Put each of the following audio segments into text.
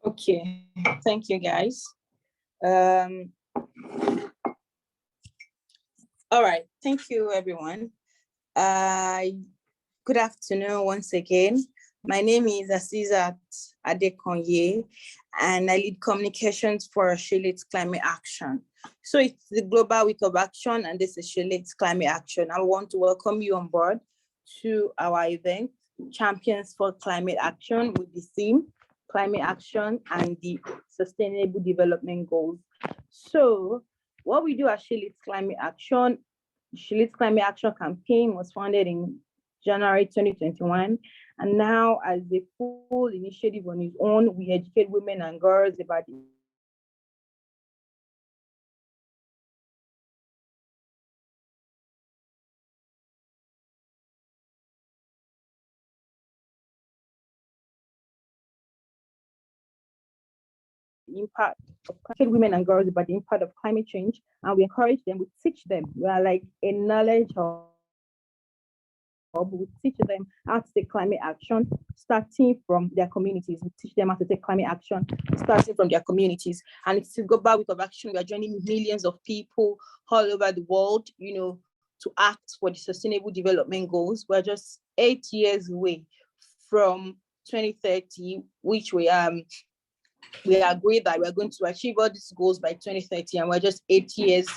Okay, thank you guys. All right, thank you everyone. Good afternoon once again. My name is Azeez Adekonye, and I lead communications for Sheila's Climate Action. So it's the Global Week of Action, and this is Sheila's Climate Action. I want to welcome you on board to our event, Champions for Climate Action, with the theme, Climate Action and the Sustainable Development Goals. So what we do at Sheila's Climate Action campaign was founded in January 2021, and now as a full initiative on its own, we educate women and girls about the impact of women and girls about the impact of climate change, and we encourage them, we teach them. We are like a knowledge hub. We teach them how to take climate action, starting from their communities. We teach them how to take climate action, starting from their communities. And it's a global week of action. We are joining millions of people all over the world, to act for the Sustainable Development Goals. We're just 8 years away from 2030, which we agreed that we're going to achieve all these goals by 2030, and we're just 8 years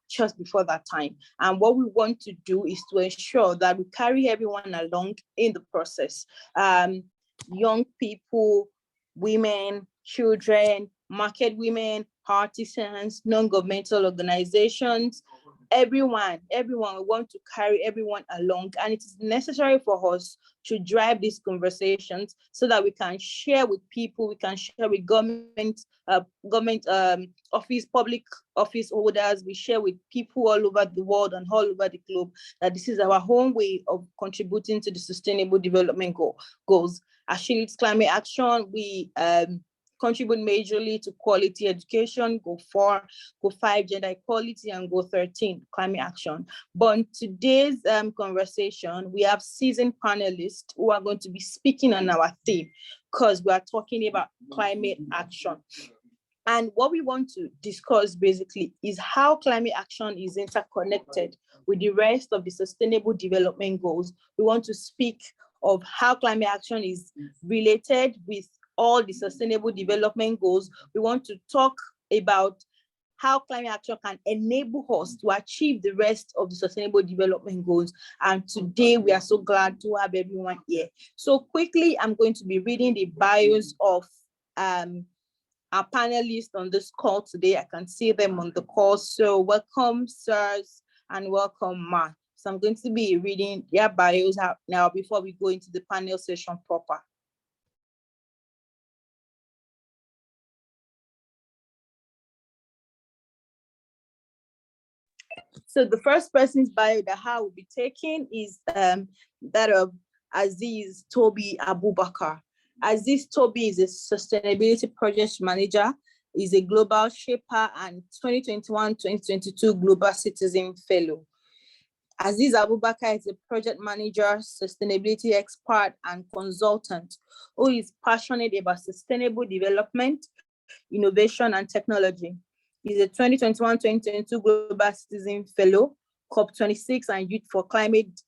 just before that time. And what we want to do is to ensure that we carry everyone along in the process. Young people, women, children, market women, artisans, non-governmental organizations, everyone, we want to carry everyone along. And it is necessary for us to drive these conversations so that we can share with people, we can share with government office, public office holders, we share with people all over the world and all over the globe that this is our own way of contributing to the Sustainable Development Goals. At Sheila's Climate Action, we contribute majorly to quality education, Goal 4, Goal 5, gender equality, and Goal 13, climate action. But in today's conversation, we have seasoned panelists who are going to be speaking on our theme, because we are talking about climate action. And what we want to discuss basically is how climate action is interconnected with the rest of the Sustainable Development Goals. We want to speak of how climate action is related with all the Sustainable Development Goals. We want to talk about how climate action can enable us to achieve the rest of the Sustainable Development Goals. And today we are so glad to have everyone here. So quickly, I'm going to be reading the bios of our panelists on this call today. I can see them on the call. So welcome, sirs, and welcome, Ma. So I'm going to be reading their bios out now before we go into the panel session proper. So the first person's bio that I will be taking is that of Azeez Tobi Abubakar. Azeez Tobi is a sustainability project manager, is a global shaper and 2021-2022 Global Citizen Fellow. Azeez Abubakar is a project manager, sustainability expert, and consultant who is passionate about sustainable development, innovation, and technology. He's a 2021-2022 Global Citizen Fellow, COP26 and Youth for Climate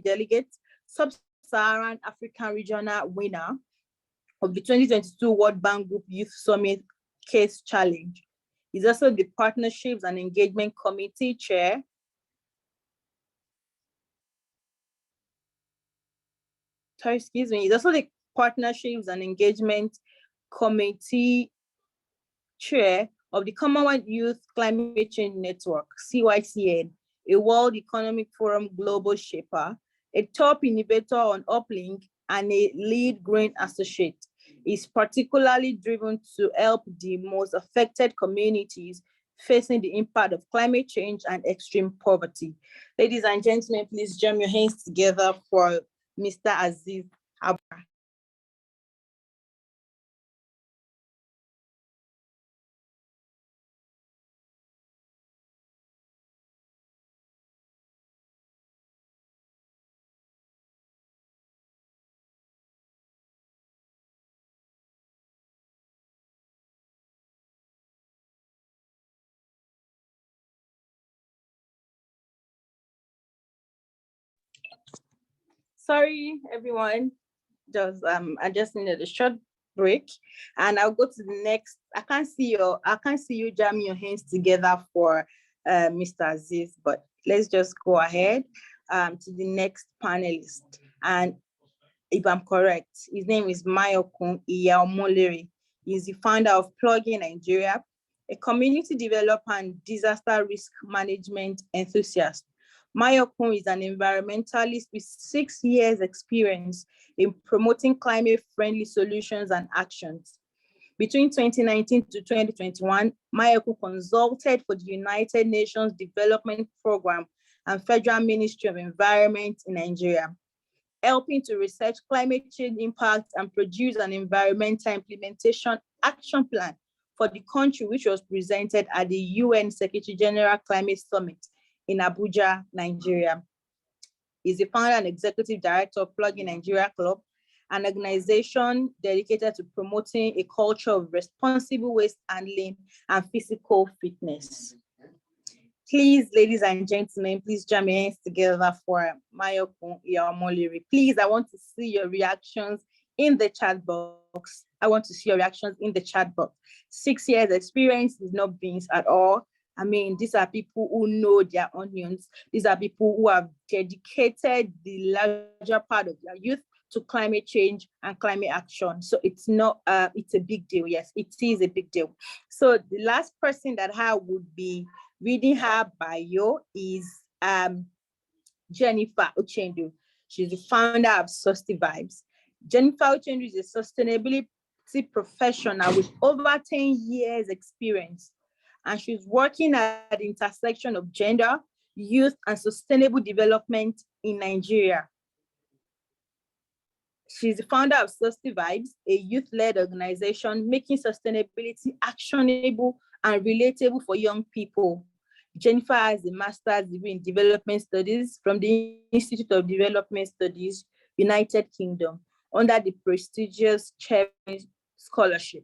Delegate, Sub-Saharan African Regional winner of the 2022 World Bank Group Youth Summit Case Challenge. He's also the Partnerships and Engagement Committee Chair. He's also the Partnerships and Engagement Committee Chair of the Commonwealth Youth Climate Change Network, CYCN, a World Economic Forum Global Shaper, a top innovator on Uplink, and a lead green associate. Is particularly driven to help the most affected communities facing the impact of climate change and extreme poverty. Ladies and gentlemen, please jam your hands together for Mr. Azeez Abubakar. Sorry, everyone. I just needed a short break, and I'll go to the next. I can't see you jamming your hands together for Mr. Azeez, but let's just go ahead to the next panelist. And if I'm correct, his name is Mayokun Iyaomolere. He's the founder of Plugin Nigeria, a community developer and disaster risk management enthusiast. Mayokun is an environmentalist with 6 years experience in promoting climate-friendly solutions and actions. Between 2019 to 2021, Mayokun consulted for the United Nations Development Program and Federal Ministry of Environment in Nigeria, helping to research climate change impacts and produce an environmental implementation action plan for the country, which was presented at the UN Secretary General Climate Summit in Abuja, Nigeria. He's the founder and executive director of Plugin Nigeria Club, an organization dedicated to promoting a culture of responsible waste handling and physical fitness. Please, ladies and gentlemen, please jam your hands together for Mayokun Iyaomolere. Please, I want to see your reactions in the chat box. 6 years experience is not beans at all. I mean, these are people who know their onions. These are people who have dedicated the larger part of their youth to climate change and climate action. So it's not, it's a big deal. Yes, it is a big deal. So the last person that I would be reading her bio is Jennifer Uchendu. She's the founder of Susty Vibes. Jennifer Uchendu is a sustainability professional with over 10 years experience. And she's working at the intersection of gender, youth, and sustainable development in Nigeria. She's the founder of Susty Vibes, a youth-led organization making sustainability actionable and relatable for young people. Jennifer has a master's degree in development studies from the Institute of Development Studies, United Kingdom, under the prestigious Chairman Scholarship.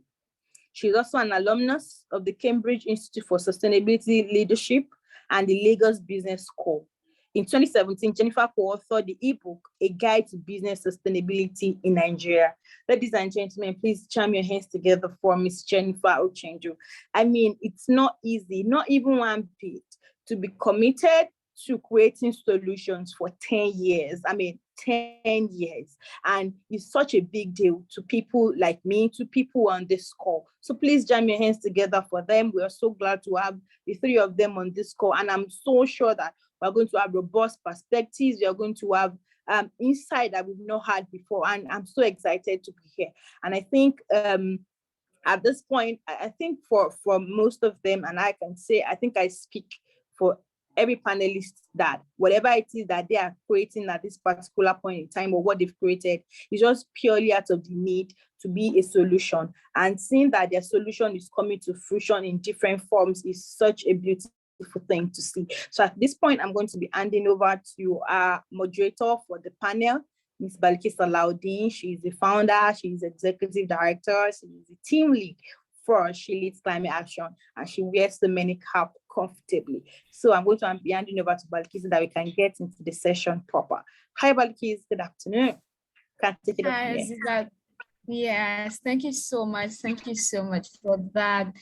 She's also an alumnus of the Cambridge Institute for Sustainability Leadership and the Lagos Business School. In 2017, Jennifer co-authored the ebook, A Guide to Business Sustainability in Nigeria. Ladies and gentlemen, please jam your hands together for Miss Jennifer Uchendu. I mean, it's not easy, not even one bit, to be committed to creating solutions for 10 years. I mean, 10 years. And it's such a big deal to people like me, to people on this call. So please jam your hands together for them. We are so glad to have the three of them on this call. And I'm so sure that we're going to have robust perspectives. We are going to have insight that we've not had before. And I'm so excited to be here. And I think at this point, I think for most of them, and I can say, I think I speak for every panelist, that whatever it is that they are creating at this particular point in time, or what they've created, is just purely out of the need to be a solution. And seeing that their solution is coming to fruition in different forms is such a beautiful thing to see. So at this point, I'm going to be handing over to our moderator for the panel, Ms. Baliqees Salaudeen. She's the founder, she's executive director, she's the team lead for She Leads Climate Action, and she wears the many cap comfortably. So I'm going to be handing over to Baliqees so that we can get into the session proper. Hi, Baliqees, good afternoon. Can take it Hi, Azeez. Yes, thank you so much. Thank you so much for that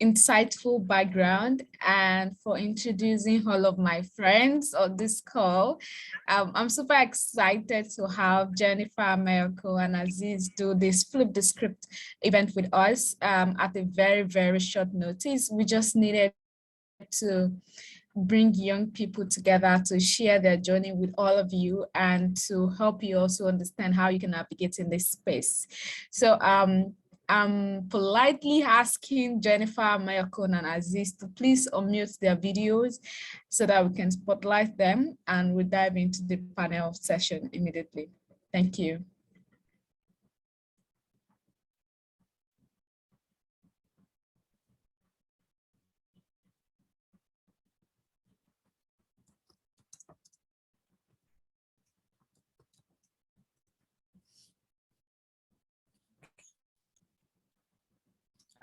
insightful background and for introducing all of my friends on this call. I'm super excited to have Jennifer, Mayokun, and Azeez do this Flip the Script event with us at a very, very short notice. We just needed to bring young people together to share their journey with all of you and to help you also understand how you can navigate in this space. So I'm politely asking Jennifer, Mayokun, and Azeez to please unmute their videos so that we can spotlight them, and we'll dive into the panel session immediately. Thank you.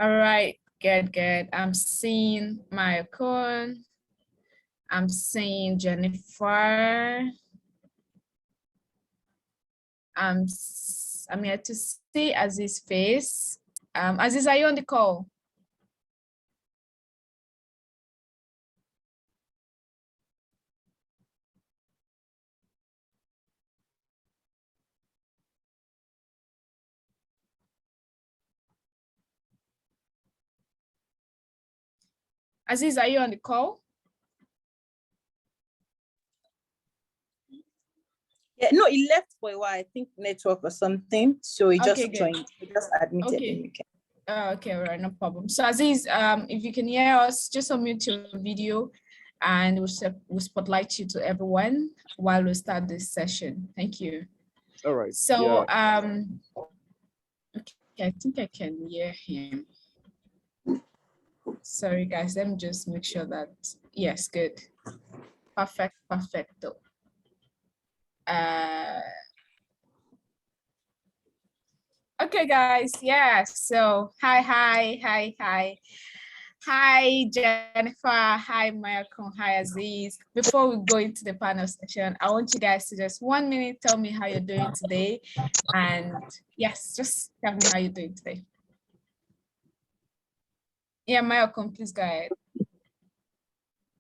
All right, good. I'm seeing Mayokun. I'm seeing Jennifer. I'm here to see Azeez's face. Azeez, are you on the call? Azeez, are you on the call? Yeah, no, he left for a while. I think network or something. So he just Okay, good. joined. He just admitted Okay. him. Okay, all right, no problem. So Azeez, if you can hear us, just unmute your video and we'll spotlight you to everyone while we start this session. Thank you. All right. So, yeah. okay, I think I can hear him. Sorry, guys, let me just make sure that, yes, good. Perfect, perfecto. Okay, guys, yeah, so hi, Jennifer, hi, Mayokun, hi, Azeez. Before we go into the panel session, I want you guys to just 1 minute tell me how you're doing today. And yes, just tell me how you're doing today. Yeah, Mayokun, please go ahead.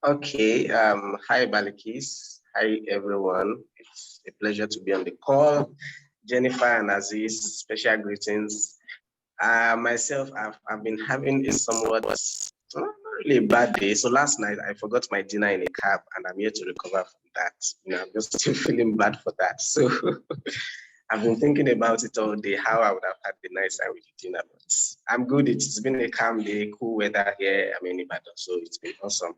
Okay, hi Baliqees, hi everyone. It's a pleasure to be on the call. Jennifer and Azeez, special greetings. Myself, I've been having a somewhat, not really a bad day. So last night I forgot my dinner in a cab and I'm here to recover from that. You know, I'm just still feeling bad for that. So I've been thinking about it all day, how I would have had the nice time with the dinner, but I'm good. It's been a calm day, cool weather here. I'm in Ibadan, so it's been awesome.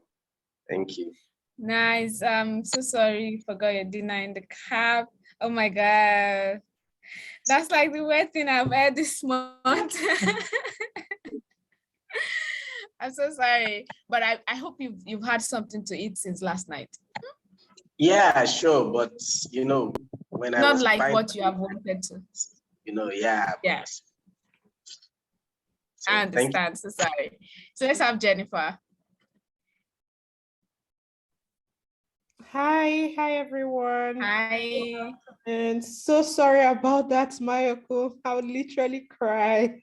Thank you. Nice. I'm so sorry you forgot your dinner in the cab. Oh my God. That's like the worst thing I've heard this month. I'm so sorry, but I hope you've had something to eat since last night. Yeah, sure, but you know, when Not I was like what you have wanted to. You know, yeah. Yeah. So, I understand. So sorry. So let's have Jennifer. Hi everyone. Hi. And so sorry about that, Mayoko. I would literally cry.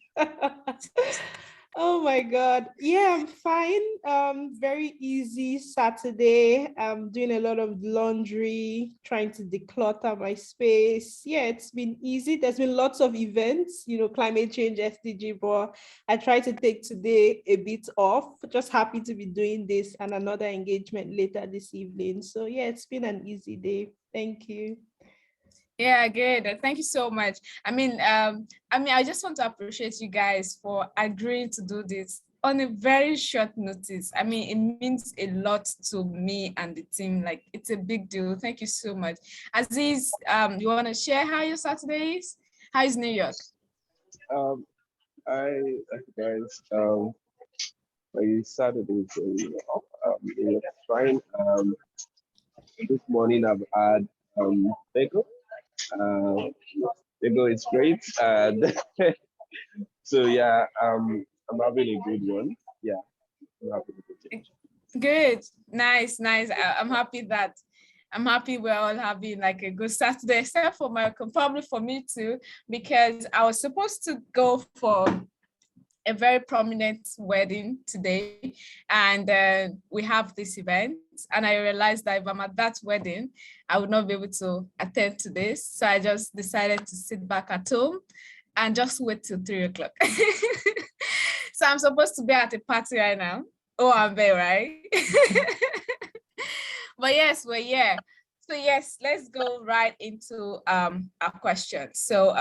Oh my God. Yeah, I'm fine. Very easy Saturday. I'm doing a lot of laundry, trying to declutter my space. Yeah, it's been easy. There's been lots of events, climate change, SDG, but I try to take today a bit off. Just happy to be doing this and another engagement later this evening. So yeah, it's been an easy day. Thank you. Yeah, good. Thank you so much. I just want to appreciate you guys for agreeing to do this on a very short notice. I mean, it means a lot to me and the team. Like, it's a big deal. Thank you so much. Azeez, you want to share how your Saturday is? How is New York? Hi guys. My Saturday is fine. This morning I've had bagel. Bagel is great. So yeah, I'm having a good one. Yeah, I'm having a good day. Good, nice. I'm happy we're all having like a good Saturday, except for probably for me too, because I was supposed to go for a very prominent wedding today, and we have this event, and I realized that if I'm at that wedding, I would not be able to attend to this. So I just decided to sit back at home and just wait till 3 o'clock. So I'm supposed to be at a party right now. Oh, I'm there, right? But yes, we're here. So yes, let's go right into our questions. So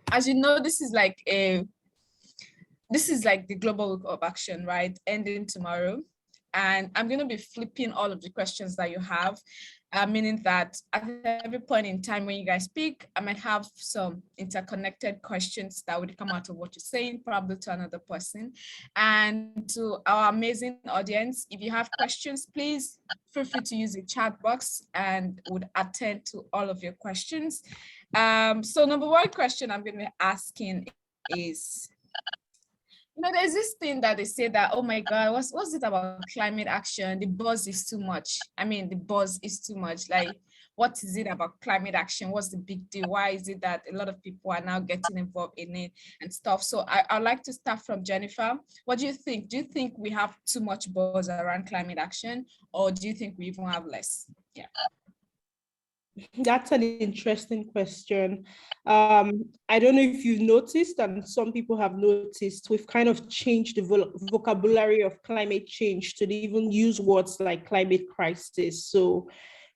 as you know, this is like the Global Week of Action, right? Ending tomorrow. And I'm going to be flipping all of the questions that you have, meaning that at every point in time when you guys speak, I might have some interconnected questions that would come out of what you're saying, probably to another person. And to our amazing audience, if you have questions, please feel free to use the chat box and would attend to all of your questions. So number one question I'm going to be asking is, there's this thing that they say that, oh my God, what's it about climate action? The buzz is too much. I mean, the buzz is too much. Like, what is it about climate action? What's the big deal? Why is it that a lot of people are now getting involved in it and stuff? So I'd like to start from Jennifer. What do you think? Do you think we have too much buzz around climate action, or do you think we even have less? Yeah. That's an interesting question. I don't know if you've noticed, and some people have noticed, we've kind of changed the vocabulary of climate change to even use words like climate crisis. So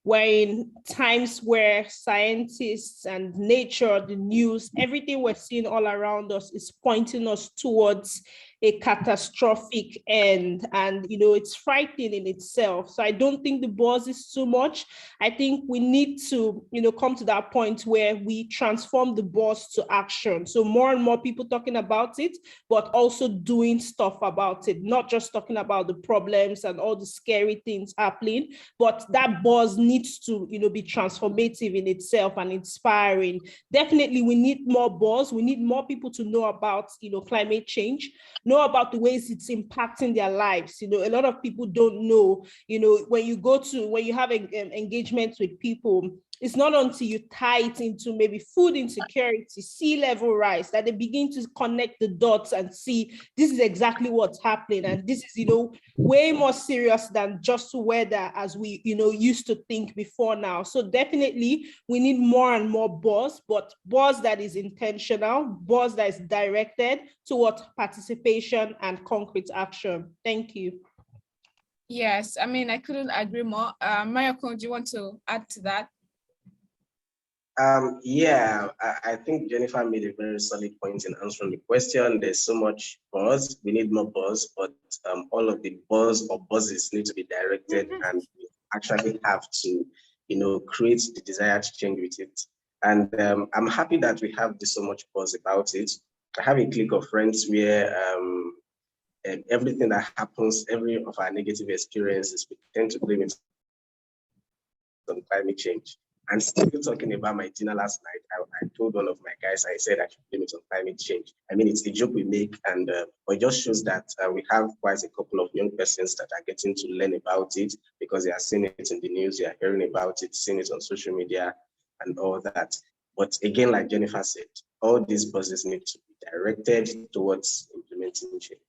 we're in times where scientists and nature, the news, everything we're seeing all around us is pointing us towards a catastrophic end. And, it's frightening in itself. So I don't think the buzz is too much. I think we need to, come to that point where we transform the buzz to action. So more and more people talking about it, but also doing stuff about it, not just talking about the problems and all the scary things happening, but that buzz needs to, be transformative in itself and inspiring. Definitely, we need more buzz. We need more people to know about, climate change, know about the ways it's impacting their lives. A lot of people don't know, when you have engagements with people, it's not until you tie it into maybe food insecurity, sea level rise, that they begin to connect the dots and see this is exactly what's happening. And this is, way more serious than just weather as we, used to think before now. So definitely we need more and more buzz, but buzz that is intentional, buzz that is directed towards participation and concrete action. Thank you. Yes, I mean, I couldn't agree more. Mayokun, do you want to add to that? Yeah, I think Jennifer made a very solid point in answering the question. There's so much buzz. We need more buzz, but all of the buzz or buzzes need to be directed, and we actually have to, create the desired change with it. And I'm happy that we have so much buzz about it. I have a clique of friends where everything that happens, every of our negative experiences, we tend to blame it on climate change. And still talking about my dinner last night, I told one of my guys, I said I should blame it on climate change. I mean, it's a joke we make, and but it just shows that we have quite a couple of young persons that are getting to learn about it because they are seeing it in the news, they are hearing about it, seeing it on social media and all that. But again, like Jennifer said, all these buzzes need to be directed towards implementing change.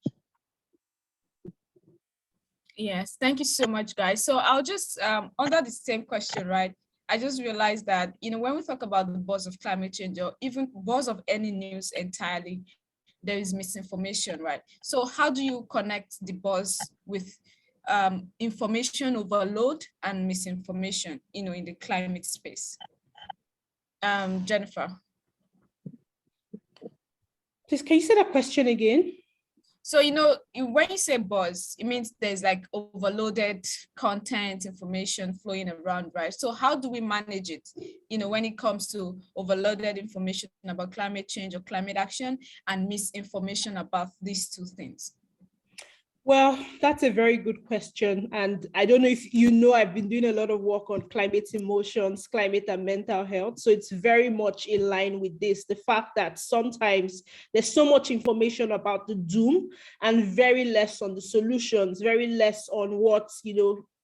Yes, thank you so much, guys. So I'll just, under the same question, right? I just realized that, when we talk about the buzz of climate change or even buzz of any news entirely, there is misinformation, right? So how do you connect the buzz with information overload and misinformation, in the climate space? Jennifer. Please, can you say that question again? So, when you say buzz, it means there's like overloaded content, information flowing around, right? So how do we manage it, when it comes to overloaded information about climate change or climate action and misinformation about these two things? Well, that's a very good question. And I don't know if I've been doing a lot of work on climate emotions, climate and mental health. So it's very much in line with this, the fact that sometimes there's so much information about the doom and very less on the solutions, very less on what,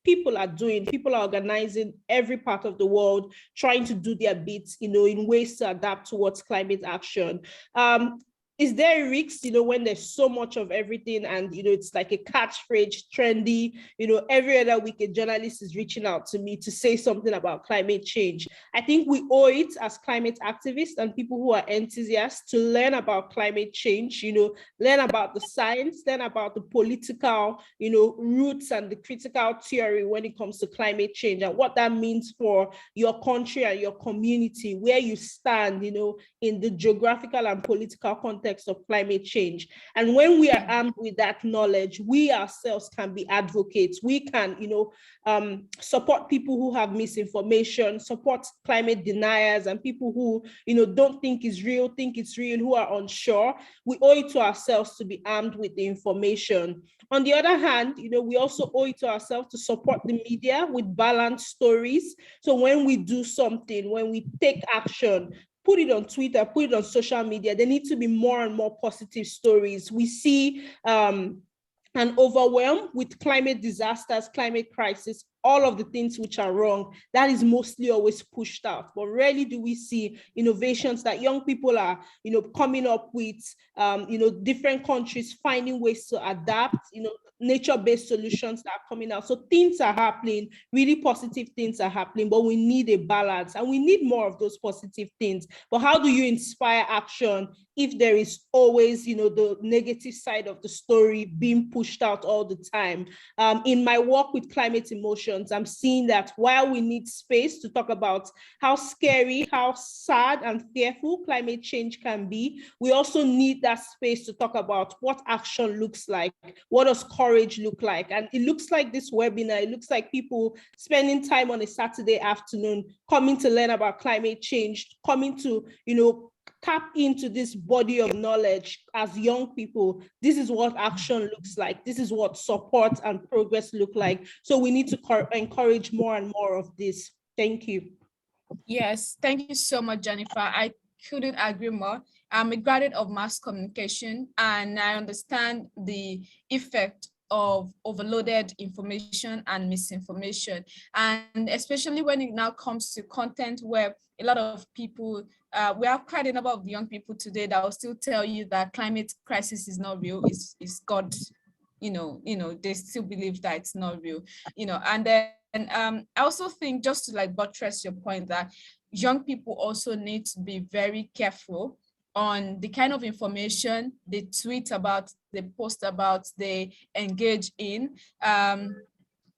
people are doing. People are organizing every part of the world, trying to do their bits, in ways to adapt towards climate action. Is there risks, when there's so much of everything and, it's like a catchphrase, trendy, every other week a journalist is reaching out to me to say something about climate change. I think we owe it as climate activists and people who are enthusiasts to learn about climate change, learn about the science, learn about the political, roots and the critical theory when it comes to climate change and what that means for your country and your community, where you stand, in the geographical and political context of climate change. And when we are armed with that knowledge, we ourselves can be advocates. We can, support people who have misinformation, support climate deniers and people who, don't think it's real, who are unsure. We owe it to ourselves to be armed with the information. On the other hand, we also owe it to ourselves to support the media with balanced stories. So when we do something, when we take action, put it on Twitter, put it on social media, there need to be more and more positive stories. We see an overwhelm with climate disasters, climate crisis all of the things which are wrong, that is mostly always pushed out. But rarely do we see innovations that young people are, coming up with, different countries finding ways to adapt, nature-based solutions that are coming out. So things are happening, really positive things are happening, but we need a balance and we need more of those positive things. But how do you inspire action if there is always, the negative side of the story being pushed out all the time? In my work with climate emotions, I'm seeing that while we need space to talk about how scary, how sad and fearful climate change can be, we also need that space to talk about what action looks like, what does courage look like. And it looks like this webinar, it looks like people spending time on a Saturday afternoon, coming to learn about climate change, coming to, tap into this body of knowledge as young people. This is what action looks like. This is what support and progress look like. So we need to encourage more and more of this. Thank you. Yes, thank you so much, Jennifer. I couldn't agree more. I'm a graduate of mass communication, and I understand the effect of overloaded information and misinformation. And especially when it now comes to content where a lot of people, we have quite a number of young people today that will still tell you that climate crisis is not real, is God, they still believe that it's not real, and then I also think, just to buttress your point, that young people also need to be very careful on the kind of information they tweet about, they post about, they engage in.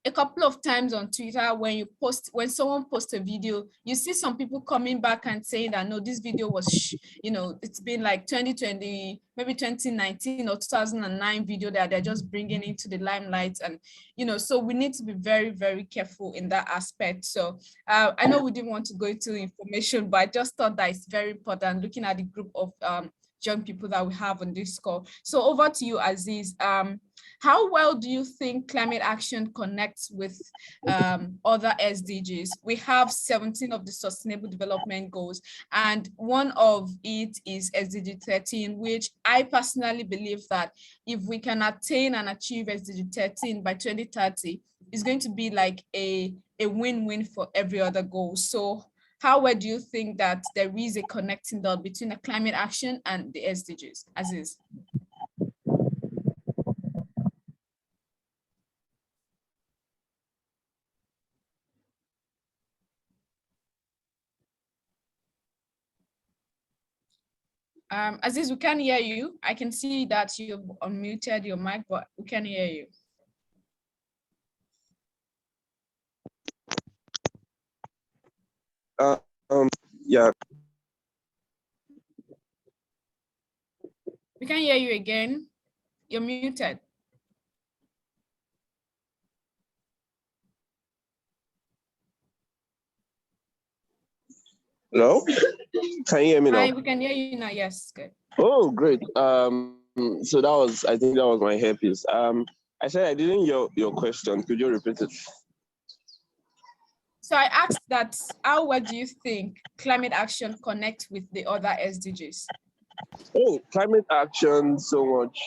A couple of times on Twitter, when someone posts a video, you see some people coming back and saying that, no, this video was, it's been like 2020, maybe 2019 or 2009 video that they're just bringing into the limelight. And, so we need to be very, very careful in that aspect. So I know we didn't want to go into information, but I just thought that it's very important looking at the group of young people that we have on this call. So over to you, Azeez. How well do you think climate action connects with other SDGs? We have 17 of the Sustainable Development Goals, and one of it is SDG 13, which I personally believe that if we can attain and achieve SDG 13 by 2030, it's going to be like a win-win for every other goal. So how well do you think that there is a connecting dot between the climate action and the SDGs, Azeez? Azeez, we can't hear you. I can see that you've unmuted your mic, but we can't hear you. Yeah. We can't hear you again. You're muted. Hello? Can you hear me now? Hi, we can hear you now. Yes, good. Oh, great. So I think that was my hairpiece. I said I didn't hear your question. Could you repeat it? So I asked that, how well do you think climate action connects with the other SDGs? Oh, climate action so much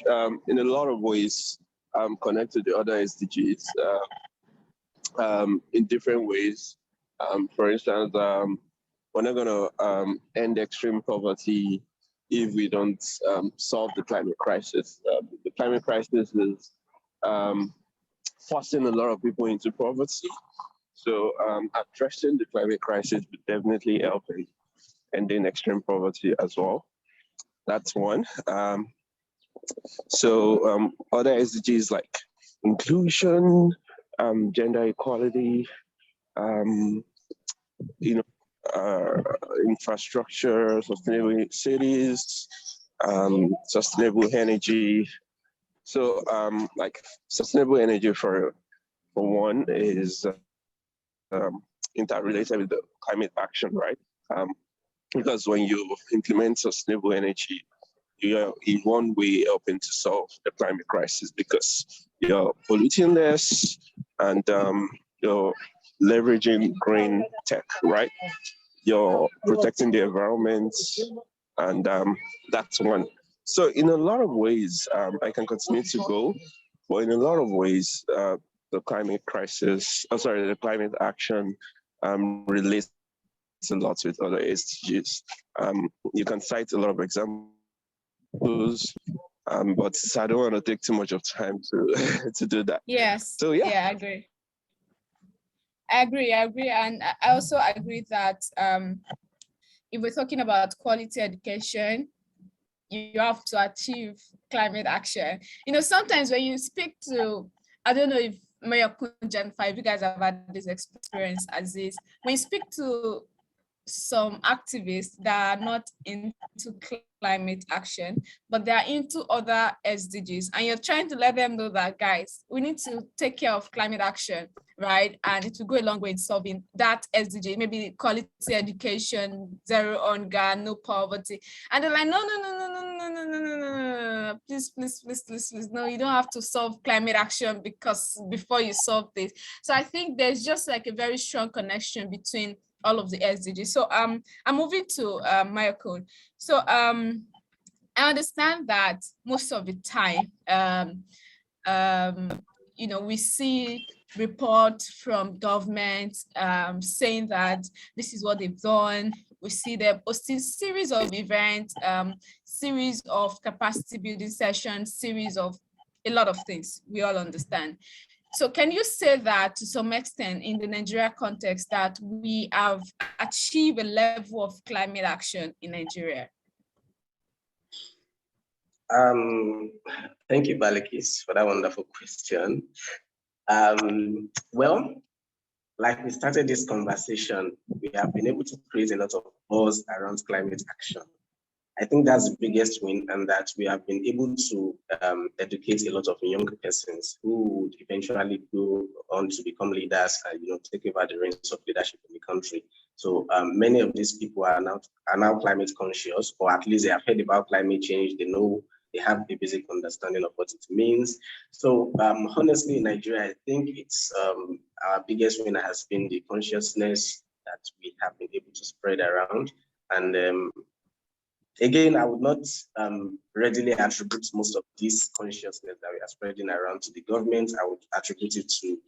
in a lot of ways connect to the other SDGs in different ways. For instance, we're not going to end extreme poverty if we don't solve the climate crisis. The climate crisis is forcing a lot of people into poverty. So addressing the climate crisis would definitely help in ending extreme poverty as well. That's one. Other SDGs like inclusion, gender equality, infrastructure, sustainable cities, sustainable energy. So like sustainable energy for one is interrelated with the climate action, right? Because when you implement sustainable energy, you're in one way helping to solve the climate crisis because you're polluting less and you're leveraging green tech, right? You're protecting the environment, and that's one. So in a lot of ways, I can continue to go, but in a lot of ways, the climate crisis, the climate action relates a lot with other SDGs. You can cite a lot of examples, but I don't want to take too much of time to to do that. Yes. So yeah. Yeah, I agree, and I also agree that if we're talking about quality education, you have to achieve climate action. You know, sometimes when you speak to, I don't know if Mayokun, Jennifer, if you guys have had this experience, Azeez, when you speak to some activists that are not into climate action, but they are into other SDGs, and you're trying to let them know that, guys, we need to take care of climate action, right? And it will go a long way in solving that SDG, maybe quality education, zero hunger, no poverty. And they're like, no, please, no, you don't have to solve climate action because before you solve this. So I think there's just like a very strong connection between all of the SDGs. So I'm moving to Mayokun. So I understand that most of the time, you know, we see reports from government saying that this is what they've done. We see them hosting series of events, series of capacity building sessions, series of a lot of things. We all understand. So can you say that to some extent in the Nigeria context that we have achieved a level of climate action in Nigeria? Thank you, Baliqees, for that wonderful question. Well, like we started this conversation, we have been able to create a lot of buzz around climate action. I think that's the biggest win, and that we have been able to educate a lot of young persons who would eventually go on to become leaders and, you know, take over the reins of leadership in the country. So many of these people are now climate conscious, or at least they have heard about climate change. They know, they have a basic understanding of what it means. So honestly, in Nigeria, I think it's our biggest winner has been the consciousness that we have been able to spread around. And again, I would not readily attribute most of this consciousness that we are spreading around to the government. I would attribute it to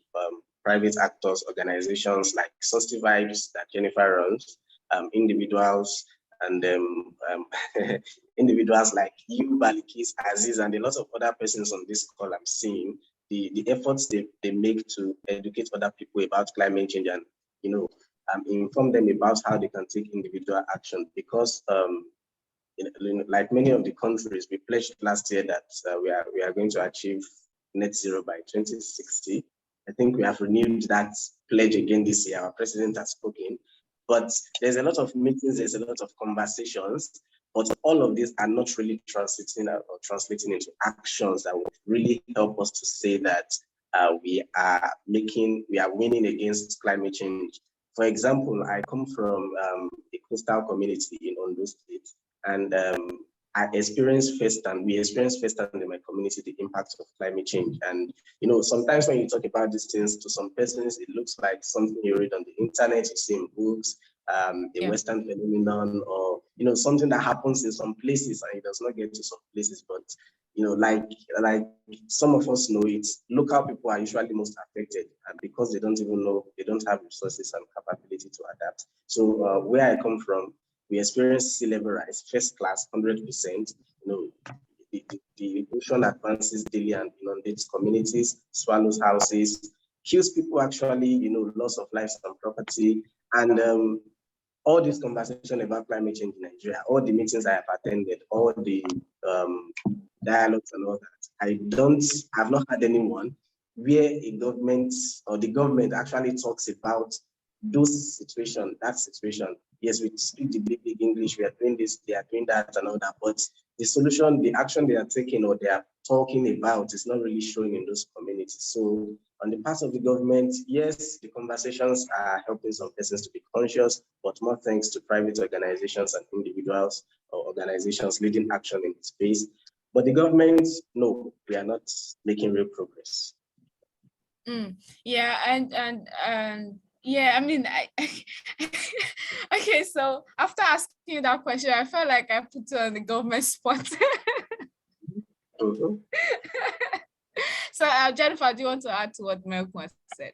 private actors, organizations like Susty Vibes that Jennifer runs, individuals, and individuals like you, Baliqees, Azeez, and a lot of other persons on this call I'm seeing, the efforts they make to educate other people about climate change and, you know, inform them about how they can take individual action. Because like many of the countries, we pledged last year that we are going to achieve net zero by 2060. I think we have renewed that pledge again this year. Our president has spoken, but there's a lot of meetings, there's a lot of conversations, but all of these are not really translating into actions that would really help us to say that we are winning against climate change. For example, I come from a coastal community in Ondo State, and we experienced firsthand in my community the impact of climate change. And, you know, sometimes when you talk about these things to some persons, it looks like something you read on the internet, you see in books, a Western phenomenon, or, you know, something that happens in some places and it does not get to some places. But, you know, like some of us know, it local people are usually most affected, and because they don't even know, they don't have resources and capability to adapt. So where I come from, we experience sea level rise, first class, 100%. You know, the ocean advances daily and inundates communities, swallows houses, kills people actually, you know, loss of lives and property. And all this conversation about climate change in Nigeria, all the meetings I have attended, all the dialogues and all that, I've not had anyone where a government or the government actually talks about that situation. Yes, we speak the big English, we are doing this, they are doing that and all that, but the solution, the action they are taking or they are talking about is not really showing in those communities. So on the part of the government, yes, the conversations are helping some persons to be conscious, but more thanks to private organizations and individuals or organizations leading action in this space. But the government, no, we are not making real progress. Yeah, and yeah, I mean, okay, so after asking you that question, I felt like I put you on the government spot. Mm-hmm. So Jennifer, do you want to add to what Mayokun said?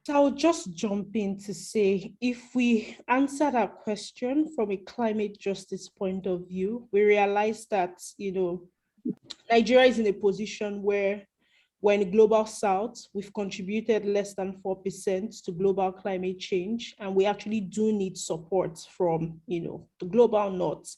So I'll just jump in to say, if we answer that question from a climate justice point of view, we realize that, Nigeria is in a position where we're in the global south, we've contributed less than 4% to global climate change, and we actually do need support from, the global north.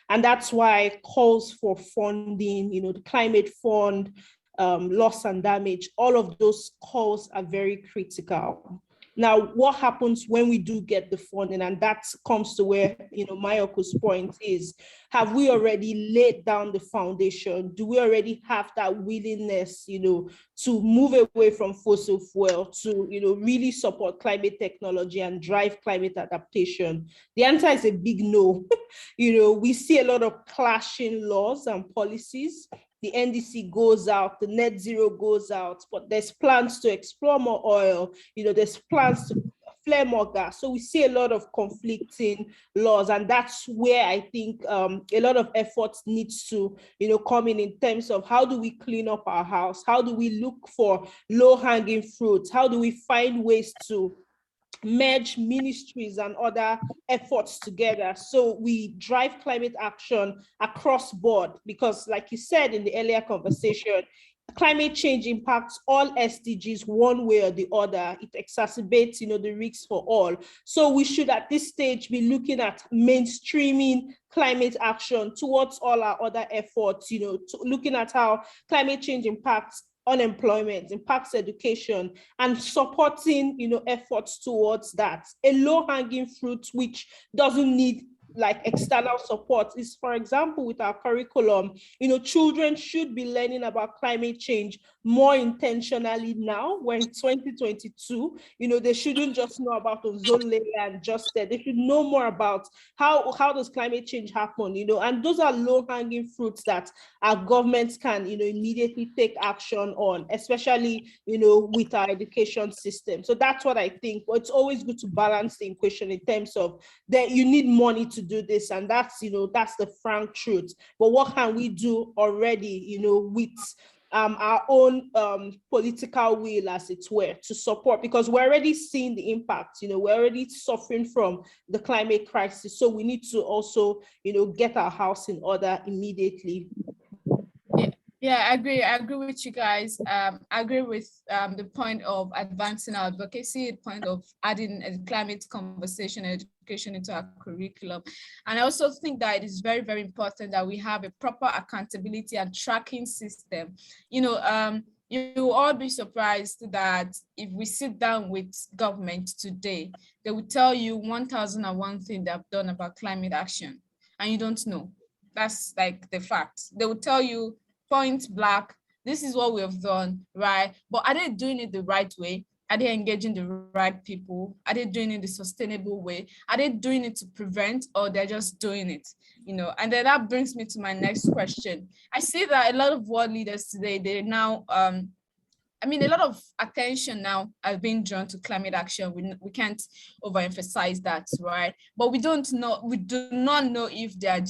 And that's why calls for funding, the climate fund, loss and damage, all of those calls are very critical. Now, what happens when we do get the funding? And that comes to where, Mayokun's point is, have we already laid down the foundation? Do we already have that willingness, to move away from fossil fuel, to, really support climate technology and drive climate adaptation? The answer is a big no. We see a lot of clashing laws and policies. The NDC goes out, the net zero goes out, but there's plans to explore more oil, there's plans to flare more gas. So we see a lot of conflicting laws, and that's where I think a lot of efforts needs to, come in terms of how do we clean up our house? How do we look for low-hanging fruits? How do we find ways to merge ministries and other efforts together so we drive climate action across board? Because like you said in the earlier conversation, climate change impacts all SDGs one way or the other. It exacerbates, the risks for all. So we should at this stage be looking at mainstreaming climate action towards all our other efforts, looking at how climate change impacts unemployment, impacts education, and supporting, efforts towards that. A low-hanging fruit which doesn't need external support is, for example, with our curriculum, children should be learning about climate change more intentionally now. We're in 2022, they shouldn't just know about ozone layer and just that. They should know more about how does climate change happen, and those are low-hanging fruits that our governments can, immediately take action on, especially, with our education system. So that's what I think. But it's always good to balance the equation in terms of that you need money to do this, and that's that's the frank truth. But what can we do already, with our own political will, as it were, to support? Because we're already seeing the impact. We're already suffering from the climate crisis, so we need to also get our house in order immediately. Yeah, I agree with you guys. I agree with the point of advancing our advocacy, the point of adding a climate conversation and education into our curriculum. And I also think that it is very, very important that we have a proper accountability and tracking system. You will all be surprised that if we sit down with government today, they will tell you 1,001 things they've done about climate action, and you don't know. That's the fact. They will tell you point blank, this is what we have done, right? But are they doing it the right way? Are they engaging the right people? Are they doing it the sustainable way? Are they doing it to prevent, or they're just doing it? And then that brings me to my next question. I see that a lot of world leaders today, they now, a lot of attention now has been drawn to climate action. We can't overemphasize that, right? But we do not know if they are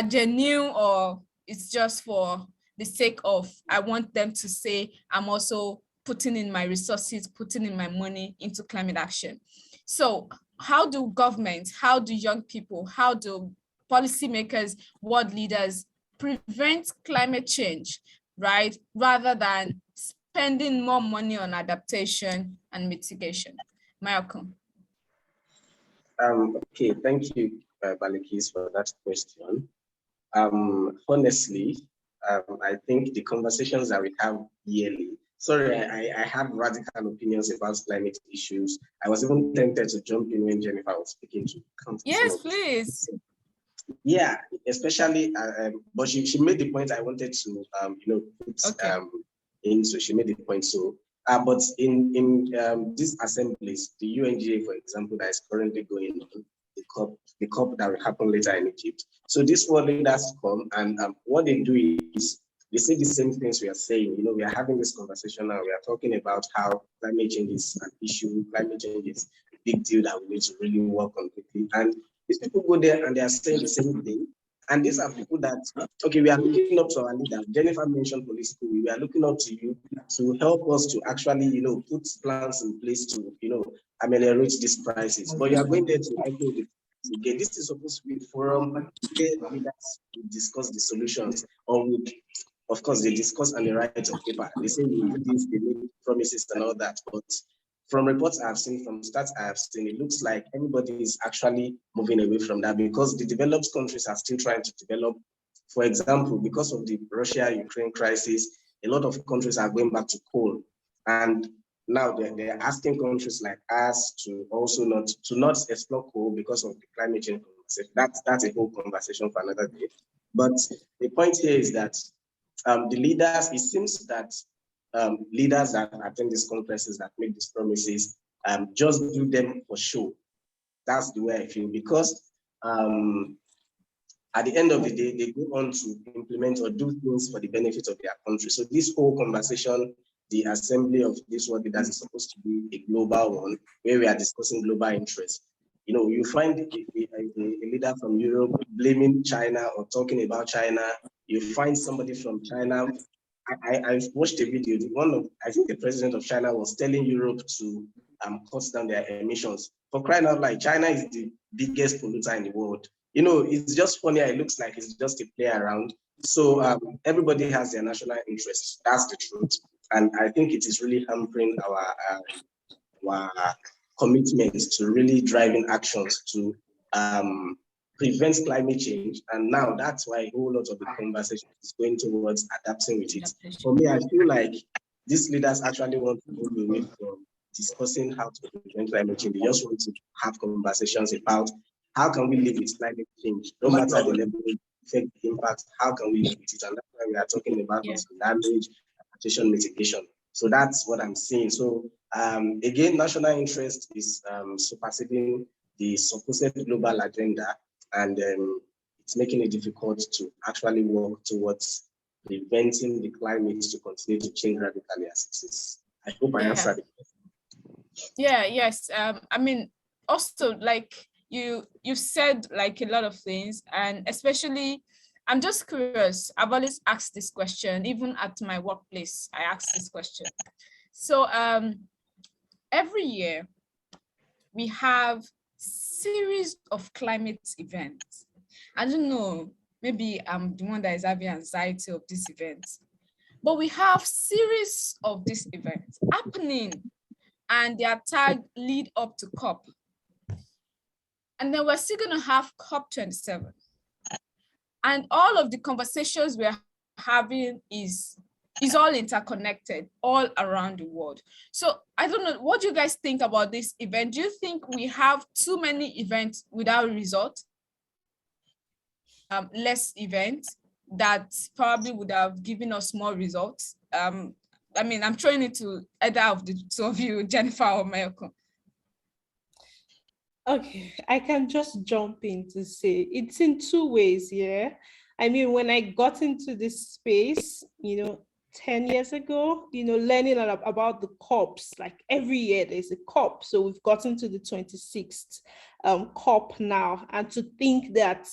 genuine, or it's just for the sake of, I want them to say, I'm also putting in my resources, putting in my money into climate action. So how do governments, how do young people, how do policymakers, world leaders prevent climate change, right? Rather than spending more money on adaptation and mitigation? Mayokun. Okay, thank you, Baliqees, for that question. Honestly, I think the conversations that we have yearly, sorry, I have radical opinions about climate issues. I was even tempted to jump in when Jennifer was speaking to come. Yes, please. Yeah, especially, but she made the point I wanted to, put in, so she made the point. So, but in these assemblies, the UNGA, for example, that is currently going on, the COP that will happen later in Egypt. So these world leaders come, and what they do is they say the same things we are saying. We are having this conversation now. We are talking about how climate change is an issue. Climate change is a big deal that we need to really work on quickly. And these people go there and they are saying the same thing. And these are people that, okay, we are looking up to our leaders. Jennifer mentioned police school. We are looking up to you to help us to actually, put plans in place to, ameliorate these prices. But you are going there to echo the again. This is supposed to be a forum where leaders will discuss the solutions, or would, of course, they discuss on the right of paper. They say we do this, they make promises and all that. But from reports I've seen, from stats I have seen, it looks like everybody is actually moving away from that, because the developed countries are still trying to develop. For example, because of the Russia-Ukraine crisis, a lot of countries are going back to coal. And now they're asking countries like us to also not explore coal because of the climate change. That's a whole conversation for another day. But the point here is that the leaders, it seems that leaders that attend these conferences that make these promises just do them for show. That's the way I feel, because at the end of the day, they go on to implement or do things for the benefit of their country. So this whole conversation, the assembly of this world leaders, is supposed to be a global one where we are discussing global interests. You find a leader from Europe blaming China or talking about China. You find somebody from China. I watched a video. I think the president of China was telling Europe to cut down their emissions. For crying out loud, China is the biggest polluter in the world. It's just funny. It looks like it's just a play around. So everybody has their national interests. That's the truth. And I think it is really hampering our commitment to really driving actions to prevent climate change. And now that's why a whole lot of the conversation is going towards adapting with it. For me, I feel like these leaders actually want to move away from discussing how to prevent climate change. They just want to have conversations about how can we live with climate change, no matter the level, effect, the impact, how can we live with it? And that's why we are talking about damage, adaptation, mitigation. So that's what I'm saying. So again, national interest is superseding the supposed global agenda, and it's making it difficult to actually work towards preventing the climate to continue to change radically as it is. I hope I answered it. Yeah, yes. I mean, also, like you said like a lot of things, and especially, I'm just curious. I've always asked this question, even at my workplace, I ask this question. So every year we have series of climate events. I don't know, maybe I'm the one that is having anxiety of these events, but we have series of these events happening, and they are tagged lead up to COP. And then we're still going to have COP27. And all of the conversations we're having is all interconnected all around the world. So I don't know, what do you guys think about this event? Do you think we have too many events without result? Less events that probably would have given us more results? I mean, I'm throwing it to either of the two of you, Jennifer or Mayokun. Okay, I can just jump in to say it's in two ways, yeah. I mean, when I got into this space, 10 years ago, learning about the COPs, like every year there's a COP. So we've gotten to the 26th COP now, and to think that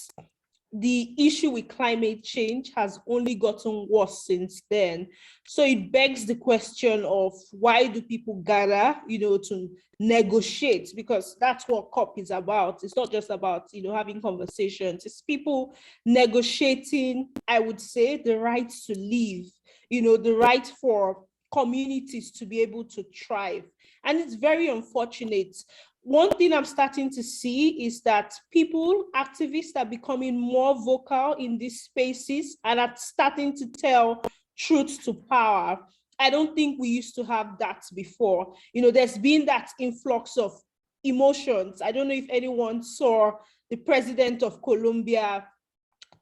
the issue with climate change has only gotten worse since then. So it begs the question of why do people gather, to negotiate? Because that's what COP is about. It's not just about, having conversations. It's people negotiating, I would say, the right to live, the right for communities to be able to thrive. And it's very unfortunate. One thing I'm starting to see is that activists are becoming more vocal in these spaces and are starting to tell truth to power. I don't think we used to have that before. There's been that influx of emotions. I don't know if anyone saw the president of Colombia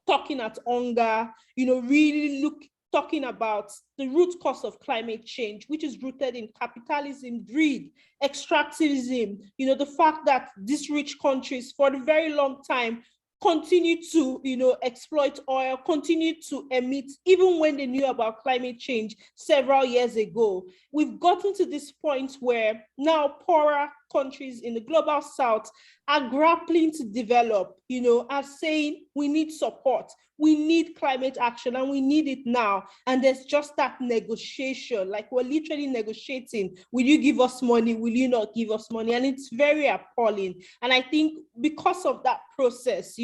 talking at hunger, really talking about the root cause of climate change, which is rooted in capitalism, greed, extractivism, the fact that these rich countries for a very long time continue to, exploit oil, continue to emit, even when they knew about climate change several years ago. We've gotten to this point where now poorer countries in the global south are grappling to develop, are saying we need support, we need climate action, and we need it now. And there's just that negotiation, like we're literally negotiating. Will you give us money? Will you not give us money? And it's very appalling. And I think because of that process,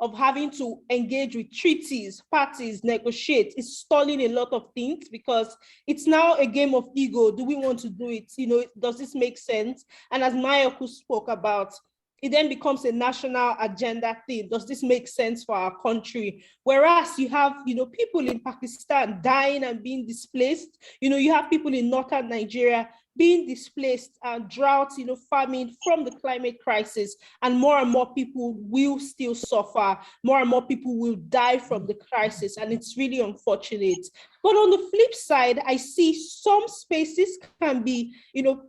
of having to engage with treaties, parties, negotiate, it's stalling a lot of things, because it's now a game of ego. Do we want to do it? Does this make sense? And as Mayokun spoke about, it then becomes a national agenda thing. Does this make sense for our country? Whereas you have, people in Pakistan dying and being displaced. You have people in northern Nigeria being displaced and droughts, famine from the climate crisis. And more people will still suffer. More and more people will die from the crisis. And it's really unfortunate. But on the flip side, I see some spaces can be,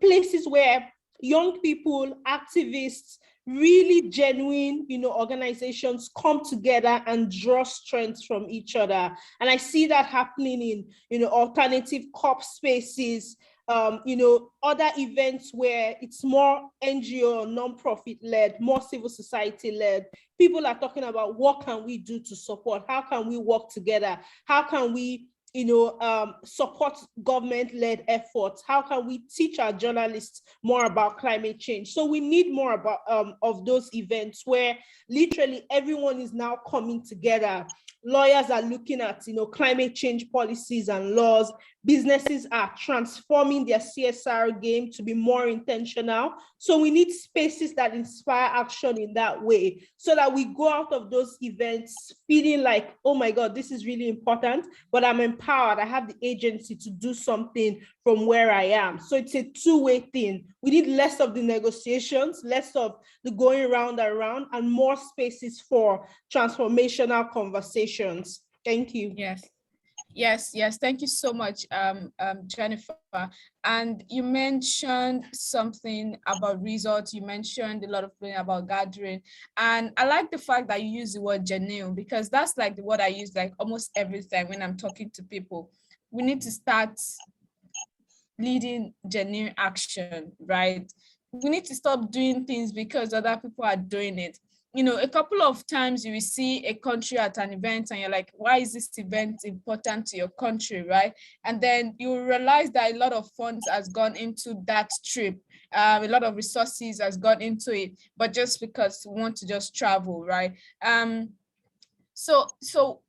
places where young people, activists, really genuine, organizations come together and draw strength from each other. And I see that happening in, alternative COP spaces, other events where it's more NGO, non-profit led, more civil society led. People are talking about what can we do to support? How can we work together? How can we support government-led efforts? How can we teach our journalists more about climate change? So we need more about of those events where literally everyone is now coming together. Lawyers are looking at, climate change policies and laws. Businesses are transforming their CSR game to be more intentional. So we need spaces that inspire action in that way, so that we go out of those events feeling like, oh my God, this is really important, but I'm empowered. I have the agency to do something from where I am. So it's a two-way thing. We need less of the negotiations, less of the going round and round, and more spaces for transformational conversations. Thank you. Yes. Thank you so much, Jennifer. And you mentioned something about results. You mentioned a lot of things about gathering. And I like the fact that you use the word genuine, because that's like the word I use like almost every time when I'm talking to people. We need to start leading genuine action, right? We need to stop doing things because other people are doing it. A couple of times you will see a country at an event and you're like, why is this event important to your country, right? And then you realize that a lot of funds has gone into that trip. A lot of resources has gone into it, but just because we want to just travel, right? So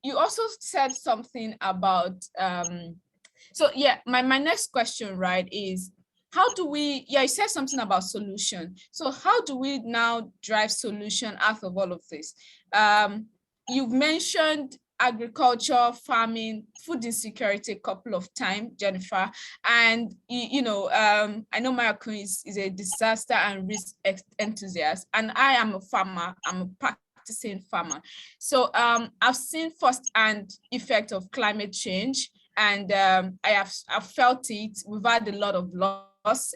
you also said something about, my next question, right, is, how do we, you said something about solution. So how do we now drive solution out of all of this? You've mentioned agriculture, farming, food insecurity a couple of times, Jennifer. And, I know Mayokun is a disaster and risk enthusiast, and I am a farmer. I'm a practicing farmer. So I've seen firsthand effect of climate change, and I've felt it. We've had a lot of loss,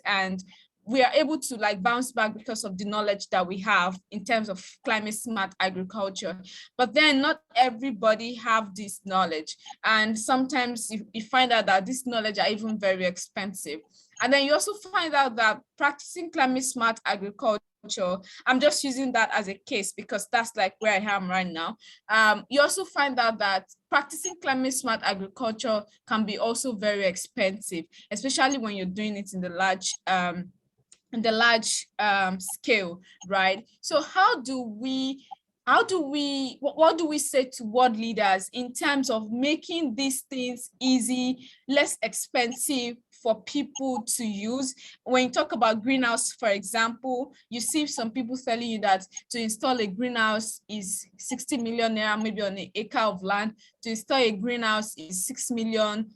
and we are able to like bounce back because of the knowledge that we have in terms of climate smart agriculture. But then not everybody have this knowledge. And sometimes you find out that this knowledge are even very expensive. And then you also find out that practicing climate smart agriculture, I'm just using that as a case because that's like where I am right now. You also find out that practicing climate smart agriculture can be also very expensive, especially when you're doing it in the large scale, right? So what do we say to world leaders in terms of making these things easy, less expensive for people to use? When you talk about greenhouse, for example, you see some people telling you that to install a greenhouse is 60 million naira, maybe on an acre of land. To install a greenhouse is 6 million.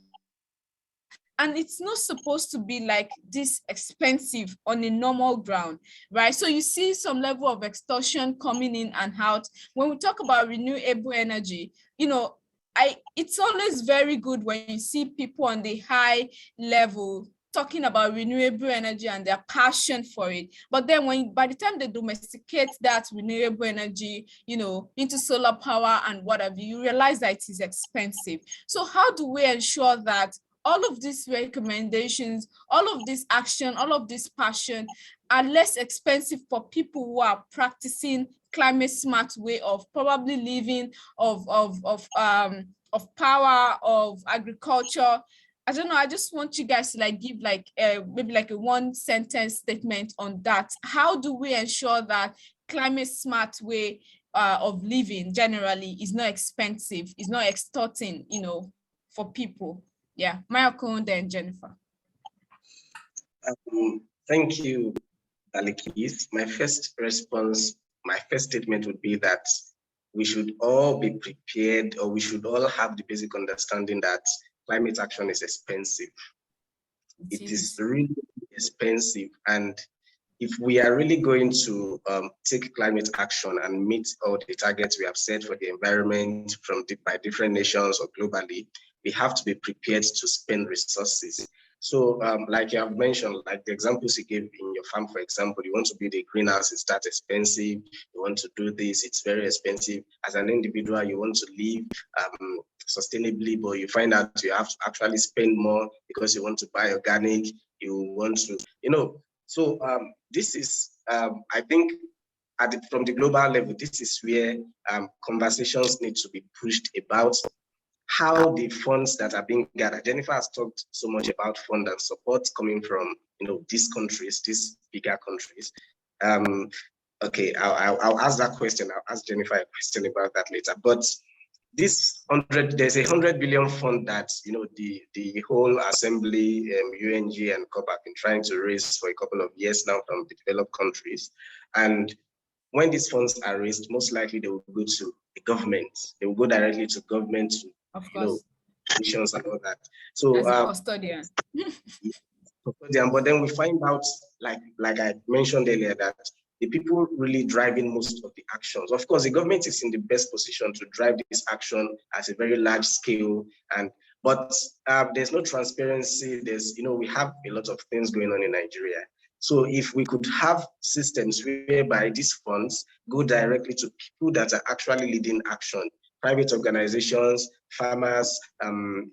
And it's not supposed to be like this expensive on a normal ground, right? So you see some level of extortion coming in and out. When we talk about renewable energy, it's always very good when you see people on the high level talking about renewable energy and their passion for it. But then by the time they domesticate that renewable energy, into solar power and whatever, you realize that it is expensive. So how do we ensure that all of these recommendations, all of this action, all of this passion are less expensive for people who are practicing climate smart way of probably living, of power, of agriculture. I don't know. I just want you guys to like give like maybe like a 1-sentence statement on that. How do we ensure that climate smart way of living generally is not expensive, is not extorting, you know, for people? Yeah, Mayokun, then Jennifer. Thank you, Baliqees. My first statement would be that we should all be prepared, or we should all have the basic understanding that climate action is expensive. It is really expensive. And if we are really going to take climate action and meet all the targets we have set for the environment by different nations or globally, we have to be prepared to spend resources. So like you have mentioned, like the examples you gave in your farm, for example, you want to build a greenhouse, it's that expensive. You want to do this, it's very expensive. As an individual, you want to live sustainably, but you find out you have to actually spend more because you want to buy organic, you want to, you know. So this is, I think, from the global level, this is where conversations need to be pushed about how the funds that are being gathered. Jennifer has talked so much about fund and support coming from, you know, these countries, these bigger countries. Okay, I'll ask that question. I'll ask Jennifer a question about that later. But there's a 100 billion fund that, you know, the whole assembly, UNG and COP have been trying to raise for a couple of years now from the developed countries. And when these funds are raised, most likely they will go to the government. They will go directly to government, to, of course, you know, missions and all that. So as a custodian. But then we find out, like I mentioned earlier, that the people really driving most of the actions. Of course, the government is in the best position to drive this action at a very large scale, but there's no transparency. There's, you know, we have a lot of things going on in Nigeria. So if we could have systems whereby these funds go directly to people that are actually leading action, private organizations, farmers,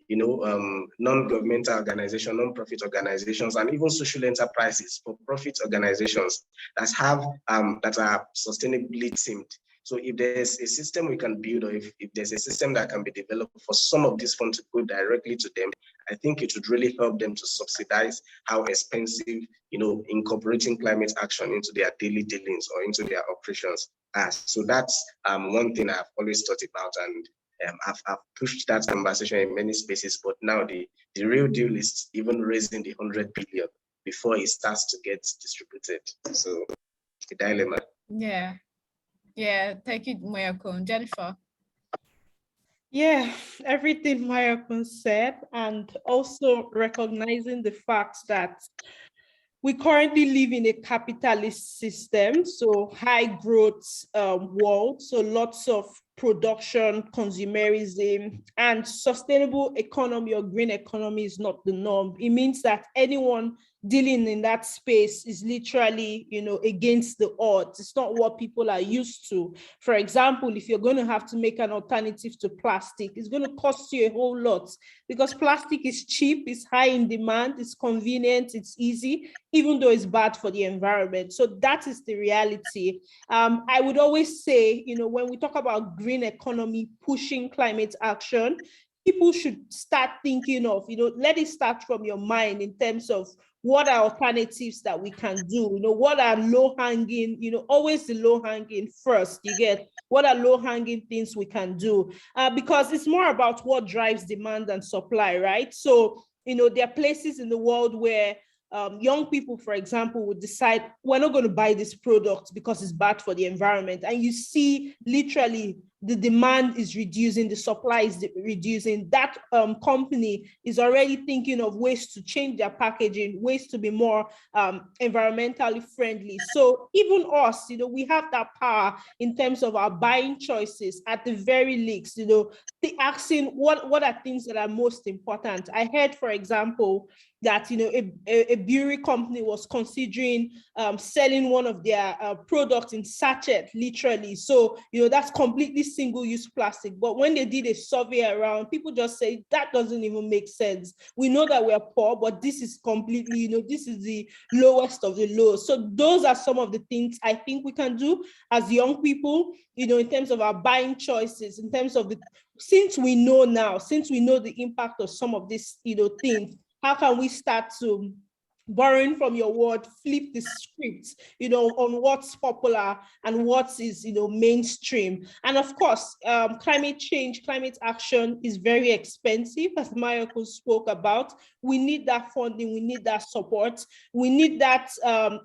non-governmental organizations, non-profit organizations, and even social enterprises, for-profit organizations that are sustainably teamed. So if there's a system we can build, or if there's a system that can be developed for some of these funds to go directly to them, I think it would really help them to subsidize how expensive, you know, incorporating climate action into their daily dealings or into their operations are. So that's one thing I've always thought about, and I've pushed that conversation in many spaces, but now the real deal is even raising the 100 billion before it starts to get distributed. So a dilemma. Yeah, thank you, Mayokun. Jennifer. Yeah, everything Mayokun said, and also recognizing the fact that we currently live in a capitalist system, so high growth world, so lots of production, consumerism, and sustainable economy or green economy is not the norm. It means that anyone dealing in that space is literally, you know, against the odds. It's not what people are used to. For example, if you're going to have to make an alternative to plastic, it's going to cost you a whole lot, because plastic is cheap, it's high in demand, it's convenient, it's easy, even though it's bad for the environment. So that is the reality. I would always say, you know, when we talk about green economy pushing climate action, people should start thinking of, you know, let it start from your mind in terms of what are alternatives that we can do, you know, what are low-hanging, you know, always the low-hanging first, you get, what are low-hanging things we can do? Because it's more about what drives demand and supply, right? So, you know, there are places in the world where young people, for example, would decide, we're not going to buy this product because it's bad for the environment. And you see literally the demand is reducing, the supply is reducing. That company is already thinking of ways to change their packaging, ways to be more environmentally friendly. So even us, you know, we have that power in terms of our buying choices at the very least, you know, asking what are things that are most important. I heard, for example, that, you know, a brewery company was considering selling one of their products in sachet, literally. So, you know, that's completely single-use plastic, but when they did a survey around, people just say that doesn't even make sense. We know that we're poor, but this is completely, you know, this is the lowest of the low. So those are some of the things I think we can do as young people, you know, in terms of our buying choices, in terms of the, since we know now, since we know the impact of some of these, you know, things, how can we start to, borrowing from your word, flip the script, you know, on what's popular and what is, you know, mainstream. And of course, climate change, climate action is very expensive, as Mayokun spoke about. We need that funding, we need that support, we need that,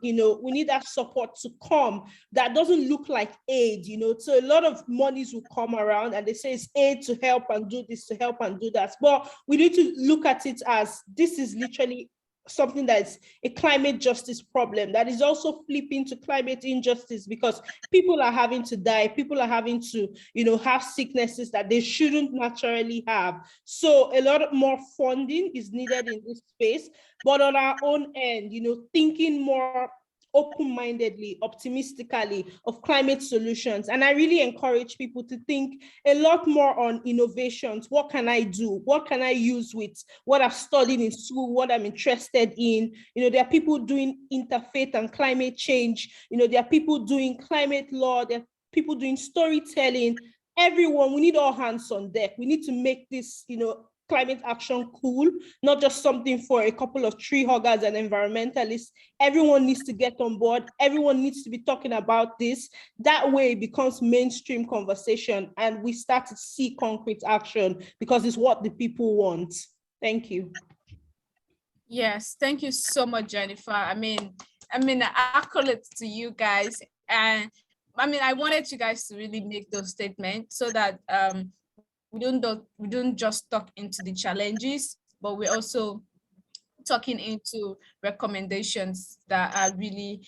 you know, we need that support to come that doesn't look like aid, you know. So a lot of monies will come around and they say it's aid to help and do this, to help and do that. But we need to look at it as this is literally something that's a climate justice problem that is also flipping to climate injustice, because people are having to die, people are having to, you know, have sicknesses that they shouldn't naturally have. So a lot more funding is needed in this space, but on our own end, you know, thinking more open-mindedly, optimistically of climate solutions. And I really encourage people to think a lot more on innovations. What can I do? What can I use with what I've studied in school, what I'm interested in? You know, there are people doing interfaith and climate change. You know, there are people doing climate law. There are people doing storytelling. Everyone, we need all hands on deck. We need to make this, you know, climate action cool, not just something for a couple of tree huggers and environmentalists. Everyone needs to get on board. Everyone needs to be talking about this. That way it becomes mainstream conversation and we start to see concrete action because it's what the people want. Thank you. Yes, thank you so much, Jennifer. I mean, accolades to you guys. And I mean, I wanted you guys to really make those statements so that we don't just talk into the challenges, but we're also talking into recommendations that are really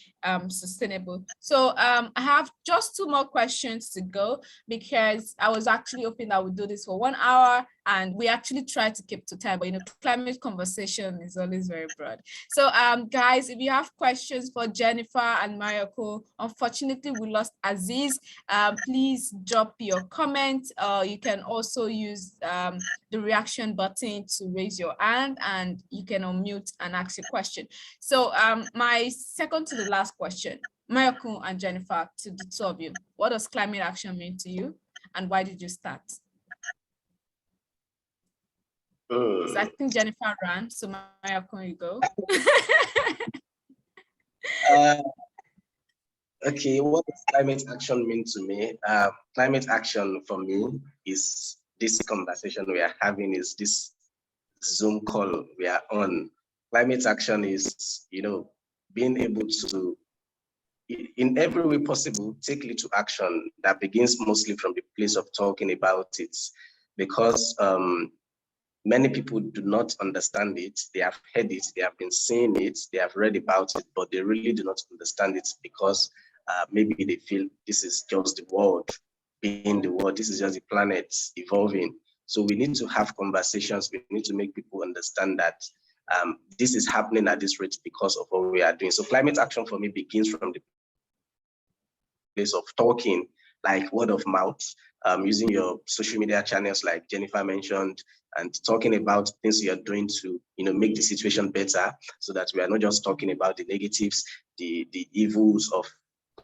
sustainable. So I have just 2 more questions to go, because I was actually hoping that we'd do this for 1 hour, and we actually try to keep to time, but you know, climate conversation is always very broad. So guys, if you have questions for Jennifer and Mayokun, unfortunately we lost Azeez. Please drop your comment. You can also use the reaction button to raise your hand, and you can unmute and ask your question. So my second to the last question, Mayokun and Jennifer, to the 2 of you, what does climate action mean to you, and why did you start? So I think Jennifer ran, so Mayokun, you go. Okay, what does climate action mean to me? Climate action for me is this conversation we are having, is this Zoom call we are on. Climate action is, you know, being able to, in every way possible, take little action that begins mostly from the place of talking about it, because many people do not understand it. They have heard it, they have been seeing it, they have read about it, but they really do not understand it because maybe they feel this is just the world being the world, this is just the planet evolving. So we need to have conversations, we need to make people understand that this is happening at this rate because of what we are doing. So climate action for me begins from the place of talking, like word of mouth, using your social media channels like Jennifer mentioned, and talking about things you're doing to, you know, make the situation better, so that we are not just talking about the negatives, the evils of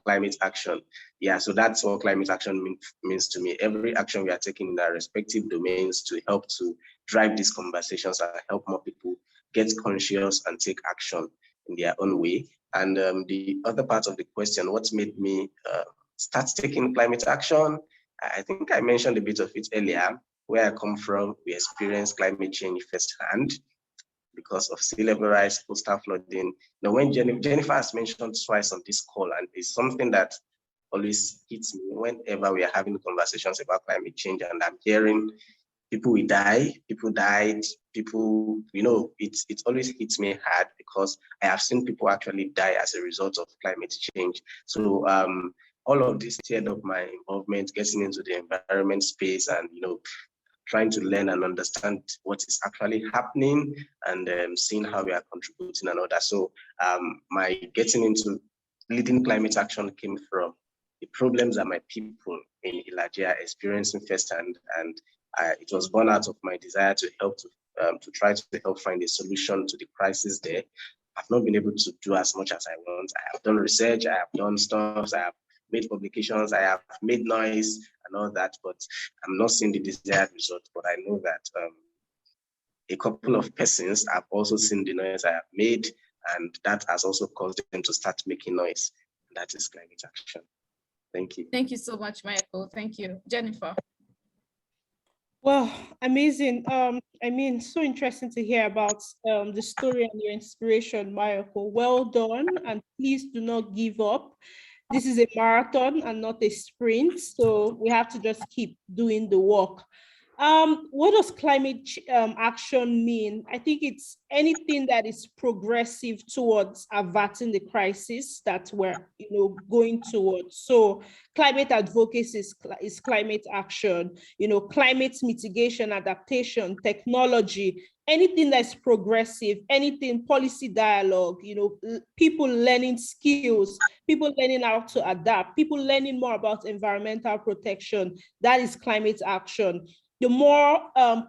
climate action. Yeah, so that's what climate action means to me. Every action we are taking in our respective domains to help to drive these conversations and help more people get conscious and take action in their own way. And the other part of the question, what made me start taking climate action? I think I mentioned a bit of it earlier. Where I come from, we experienced climate change firsthand because of sea level rise, coastal flooding. Now, when Jennifer has mentioned twice on this call, and it's something that always hits me whenever we are having conversations about climate change, and I'm hearing people will die, people died, people, you know, it always hits me hard because I have seen people actually die as a result of climate change. So all of this stirred up my involvement, getting into the environment space, and, you know, trying to learn and understand what is actually happening, and seeing how we are contributing and all that. So my getting into leading climate action came from the problems that my people in Ilaji are experiencing firsthand, and it was born out of my desire to help to try to help find a solution to the crisis there. I've not been able to do as much as I want. I have done research, I have done stuff, I have made publications, I have made noise and all that, but I'm not seeing the desired result. But I know that a couple of persons have also seen the noise I have made, and that has also caused them to start making noise. And that is climate action. Thank you. Thank you so much, Michael. Thank you. Jennifer. Well, amazing. I mean, so interesting to hear about the story and your inspiration, Mayoko. Well done, and please do not give up. This is a marathon and not a sprint, so we have to just keep doing the work. What does climate action mean? I think it's anything that is progressive towards averting the crisis that we're going towards. So climate advocacy is climate action, climate mitigation, adaptation, technology, anything that's progressive, anything policy dialogue, people learning skills, people learning how to adapt, people learning more about environmental protection. That is climate action. The more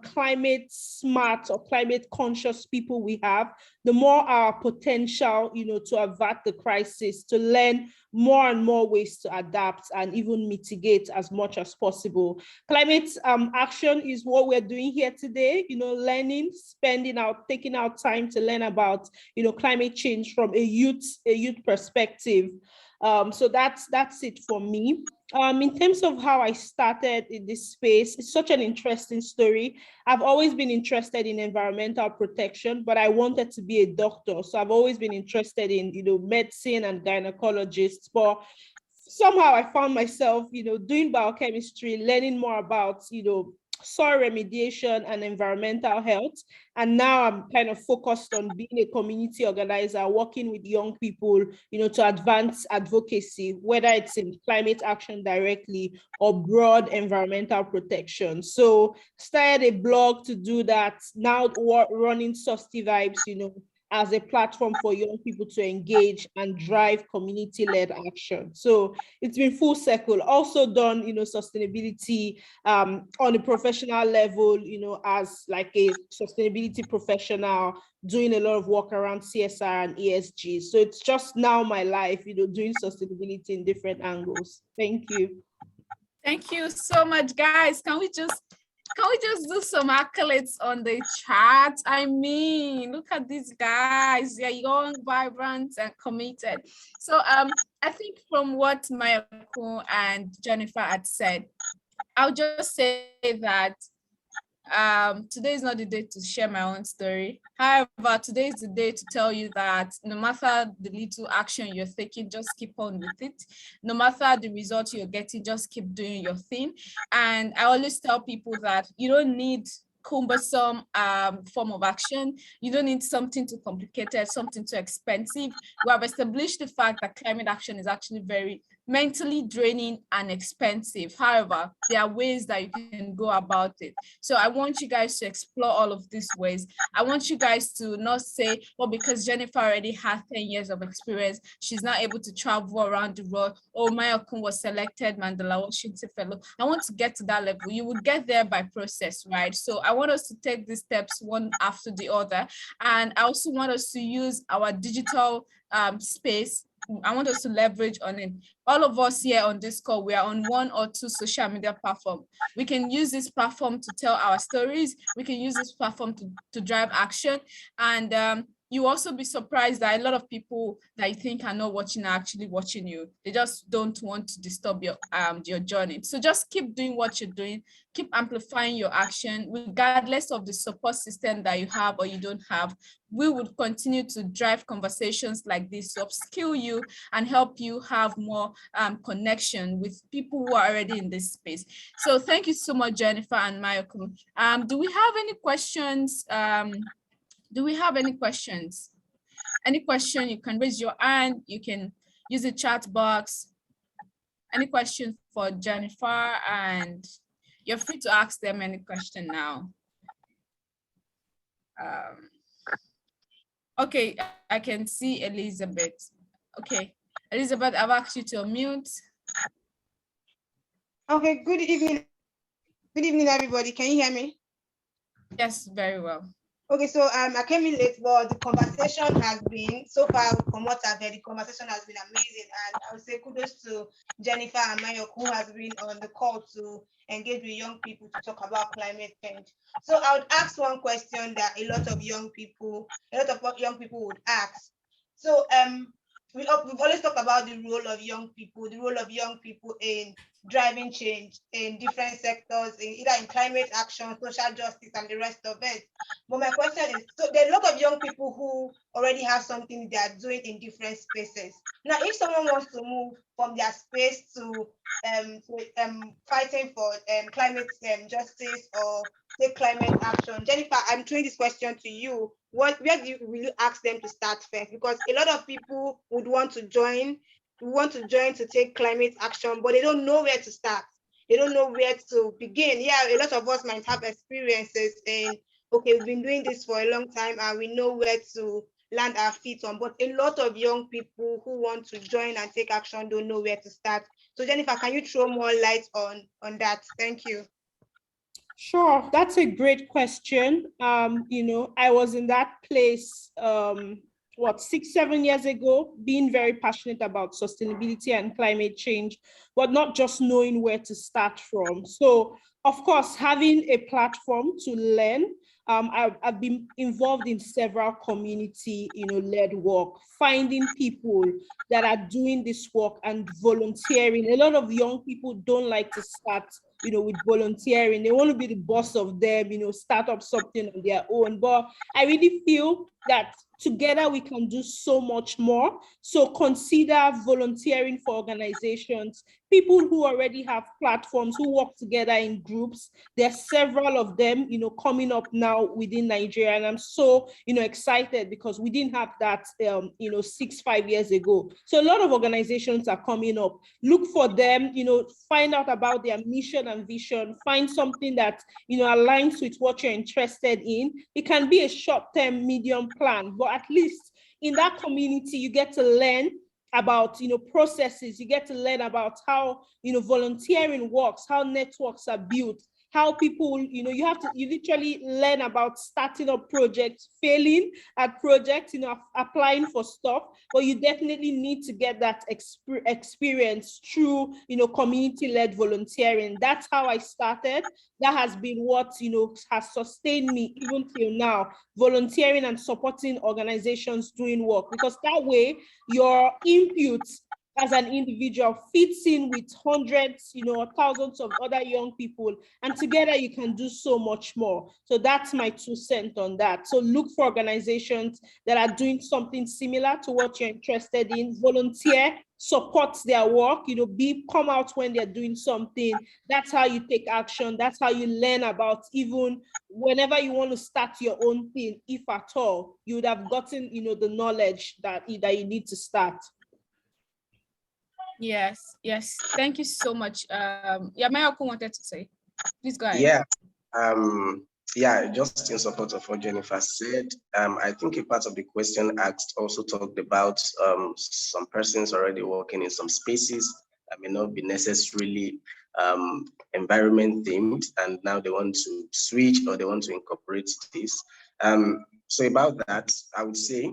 climate smart or climate conscious people we have, the more our potential, to avert the crisis, to learn more and more ways to adapt and even mitigate as much as possible. Climate action is what we're doing here today, learning, taking out time to learn about, climate change from a youth perspective. So that's it for me. In terms of how I started in this space, it's such an interesting story. I've always been interested in environmental protection, but I wanted to be a doctor. So I've always been interested in, medicine and gynecologists. But somehow I found myself, doing biochemistry, learning more about, soil remediation and environmental health. And now I'm kind of focused on being a community organizer, working with young people, to advance advocacy, whether it's in climate action directly or broad environmental protection. So started a blog to do that, now running Susty Vibes, as a platform for young people to engage and drive community-led action. So it's been full circle. Also done, sustainability on a professional level, as like a sustainability professional, doing a lot of work around CSR and ESG. So it's just now my life, doing sustainability in different angles. Thank you. Thank you so much, guys. Can we just do some accolades on the chat? I mean, look at these guys. They're young, vibrant, and committed. So I think from what Mayokun and Jennifer had said, I'll just say that today is not the day to share my own story. However, today is the day to tell you that no matter the little action you're taking, just keep on with it. No matter the result you're getting, just keep doing your thing. And I always tell people that you don't need cumbersome form of action. You don't need something too complicated, something too expensive. We have established the fact that climate action is actually very mentally draining and expensive. However, there are ways that you can go about it. So I want you guys to explore all of these ways. I want you guys to not say, well, because Jennifer already has 10 years of experience, she's not able to travel around the world. Oh, Mayokun was selected Mandela Washington Fellow. I want to get to that level. You would get there by process, right? So I want us to take these steps one after the other. And I also want us to use our digital space. I want us to leverage on it. All of us here on this call, we are on one or two social media platforms. We can use this platform to tell our stories. We can use this platform to drive action. And you also be surprised that a lot of people that you think are not watching are actually watching you. They just don't want to disturb your journey. So just keep doing what you're doing. Keep amplifying your action, regardless of the support system that you have or you don't have. We would continue to drive conversations like this to upskill you and help you have more connection with people who are already in this space. So thank you so much, Jennifer and Mayokun. Do we have any questions? Do we have any questions? Any question, you can raise your hand, you can use the chat box. Any questions for Jennifer? And you're free to ask them any question now. Okay, I can see Elizabeth. Okay, Elizabeth, I've asked you to unmute. Okay, good evening. Good evening, everybody. Can you hear me? Yes, very well. Okay, so I came in late, but the conversation has been, so far from what I've heard, the conversation has been amazing. And I would say kudos to Jennifer and Mayok, who has been on the call to engage with young people to talk about climate change. So I would ask one question that a lot of young people would ask. So we've always talked about the role of young people in driving change in different sectors, either in climate action, social justice, and the rest of it. But my question is, so there are a lot of young people who already have something they are doing in different spaces. Now, if someone wants to move from their space to fighting for climate justice or take climate action, Jennifer, I'm throwing this question to you. Where will you ask them to start first? Because a lot of people would want to join to take climate action, but they don't know where to start. They don't know where to begin. Yeah, a lot of us might have experiences in, okay, we've been doing this for a long time and we know where to land our feet on, but a lot of young people who want to join and take action don't know where to start. So Jennifer, can you throw more light on that? Thank you. Sure, that's a great question. I was in that place, 6-7 years ago, being very passionate about sustainability and climate change, but not just knowing where to start from. So, of course, having a platform to learn. I've been involved in several community, led work, finding people that are doing this work and volunteering. A lot of young people don't like to start with volunteering. They want to be the boss of them, start up something on their own. But I really feel that together we can do so much more. So consider volunteering for organizations, people who already have platforms, who work together in groups. There are several of them, coming up now within Nigeria. And I'm so, excited because we didn't have that, 6-5 years ago. So a lot of organizations are coming up. Look for them, find out about their mission and vision, find something that, aligns with what you're interested in. It can be a short-term, medium plan, but at least in that community, you get to learn about processes, you get to learn about how volunteering works, how networks are built, how people, you literally learn about starting up projects, failing at projects, applying for stuff, but you definitely need to get that experience through, community-led volunteering. That's how I started. That has been what, has sustained me even till now, volunteering and supporting organizations doing work, because that way your input as an individual fits in with hundreds, thousands of other young people, and together you can do so much more. So that's my 2 cents on that. So look for organizations that are doing something similar to what you're interested in, volunteer, support their work, come out when they're doing something. That's how you take action. That's how you learn about, even whenever you want to start your own thing, if at all, you would have gotten, the knowledge that you need to start. Yes. Thank you so much. Mayokun wanted to say. Please go ahead. Just in support of what Jennifer said, I think a part of the question asked also talked about some persons already working in some spaces that may not be necessarily environment themed, and now they want to switch or they want to incorporate this. So about that, I would say,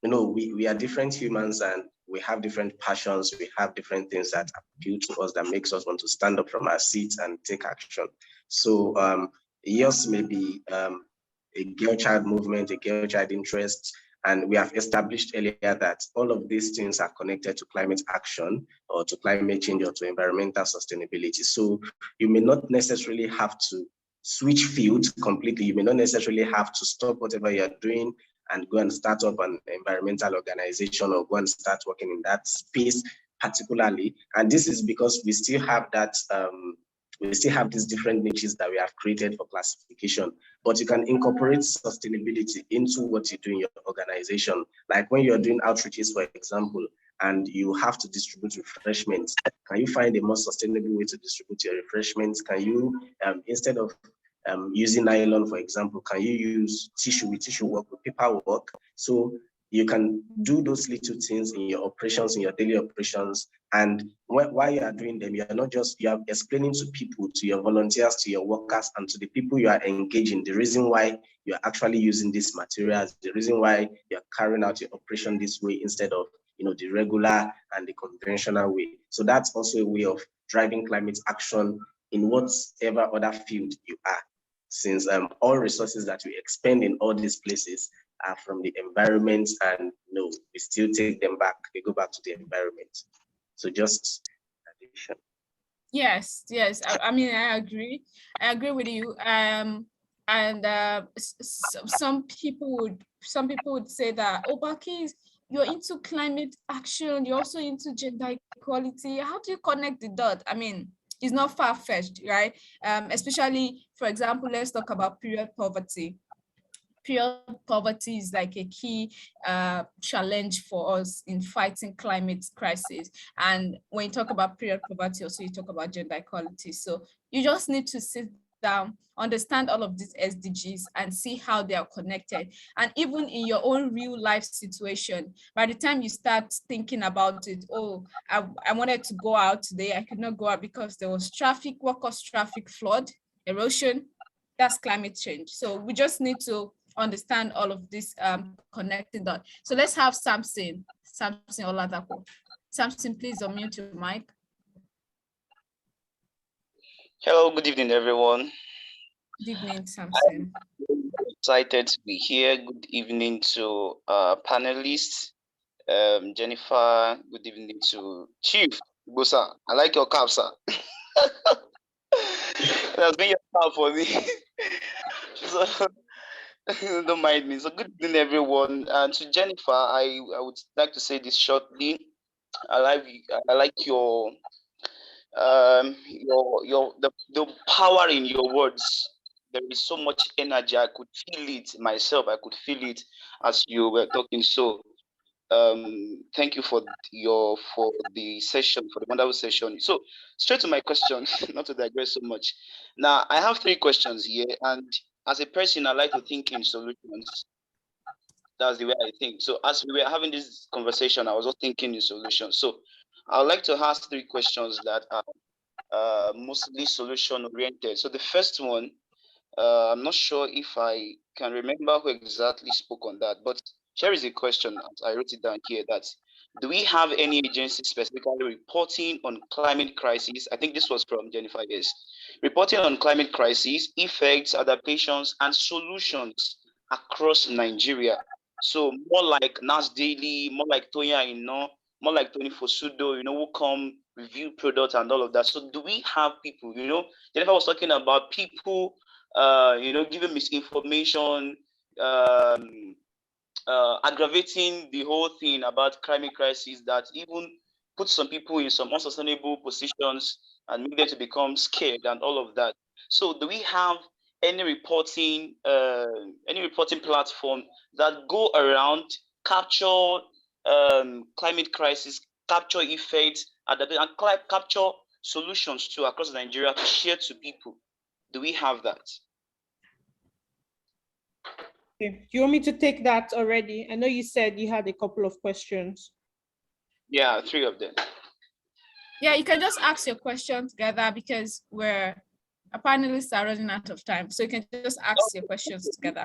we are different humans and we have different passions, we have different things that appeal to us that makes us want to stand up from our seats and take action. So yours may be a girl child movement, a girl child interest, and we have established earlier that all of these things are connected to climate action or to climate change or to environmental sustainability. So you may not necessarily have to switch fields completely. You may not necessarily have to stop whatever you're doing and go and start up an environmental organization or go and start working in that space particularly. And this is because we still have that, we still have these different niches that we have created for classification, but you can incorporate sustainability into what you do in your organization. Like when you're doing outreaches, for example, and you have to distribute refreshments, can you find a more sustainable way to distribute your refreshments? Can you, instead of using nylon, for example, can you use tissue with tissue work, with paper work? So you can do those little things in your operations, in your daily operations. And while you are doing them, you are explaining to people, to your volunteers, to your workers, and to the people you are engaging, the reason why you're actually using these materials, the reason why you're carrying out your operation this way instead of the regular and the conventional way. So that's also a way of driving climate action in whatever other field you are, since all resources that we expend in all these places are from the environment, and we still take them back. They go back to the environment. So just addition. Yes. I mean, I agree with you. Some people would say that, oh, Baliqees, you're into climate action, you're also into gender equality. How do you connect the dot? I mean, it's not far-fetched, right? Especially, for example, let's talk about period poverty. Period poverty is like a key challenge for us in fighting climate crisis. And when you talk about period poverty, also you talk about gender equality. So you just need to sit down, understand all of these SDGs and see how they are connected. And even in your own real life situation, by the time you start thinking about it, oh, I wanted to go out today, I could not go out because there was traffic. What caused traffic? Flood, erosion. That's climate change. So we just need to understand all of this connected dot. So let's have Samson Oladapo. Samson, please unmute your mic. Hello, good evening, everyone. Good evening, Samson. I'm excited to be here. Good evening to panelists. Jennifer, good evening to Chief Bosa. I like your cap, sir. That's been your cap for me. So, don't mind me. So good evening, everyone. And to Jennifer, I would like to say this shortly. I like your the power in your words. There is so much energy. I could feel it myself. I could feel it as you were talking. So thank you for the session, for the wonderful session. So straight to my question, not to digress so much. Now I have 3 questions here, and as a person, I like to think in solutions. That's the way I think. So as we were having this conversation, I was also thinking in solutions. So I would like to ask 3 questions that are mostly solution oriented. So the first one, I'm not sure if I can remember who exactly spoke on that, but here is a question. I wrote it down here that, do we have any agency specifically reporting on climate crisis? I think this was from Jennifer, yes. Reporting on climate crisis, effects, adaptations, and solutions across Nigeria. So more like Nas Daily, more like Toya Ino, more like Tony Fosudo, who come review products and all of that. So do we have people, Jennifer was talking about people, giving misinformation, aggravating the whole thing about climate crisis that even put some people in some unsustainable positions and make them to become scared and all of that. So do we have any reporting platform that go around, capture climate crisis, capture effects, and capture solutions to across Nigeria to share to people? Do we have that? Okay. Do you want me to take that already? I know you said you had a couple of questions. Yeah, 3 of them. Yeah, you can just ask your question together because our panelists are running out of time. So you can just ask your questions together.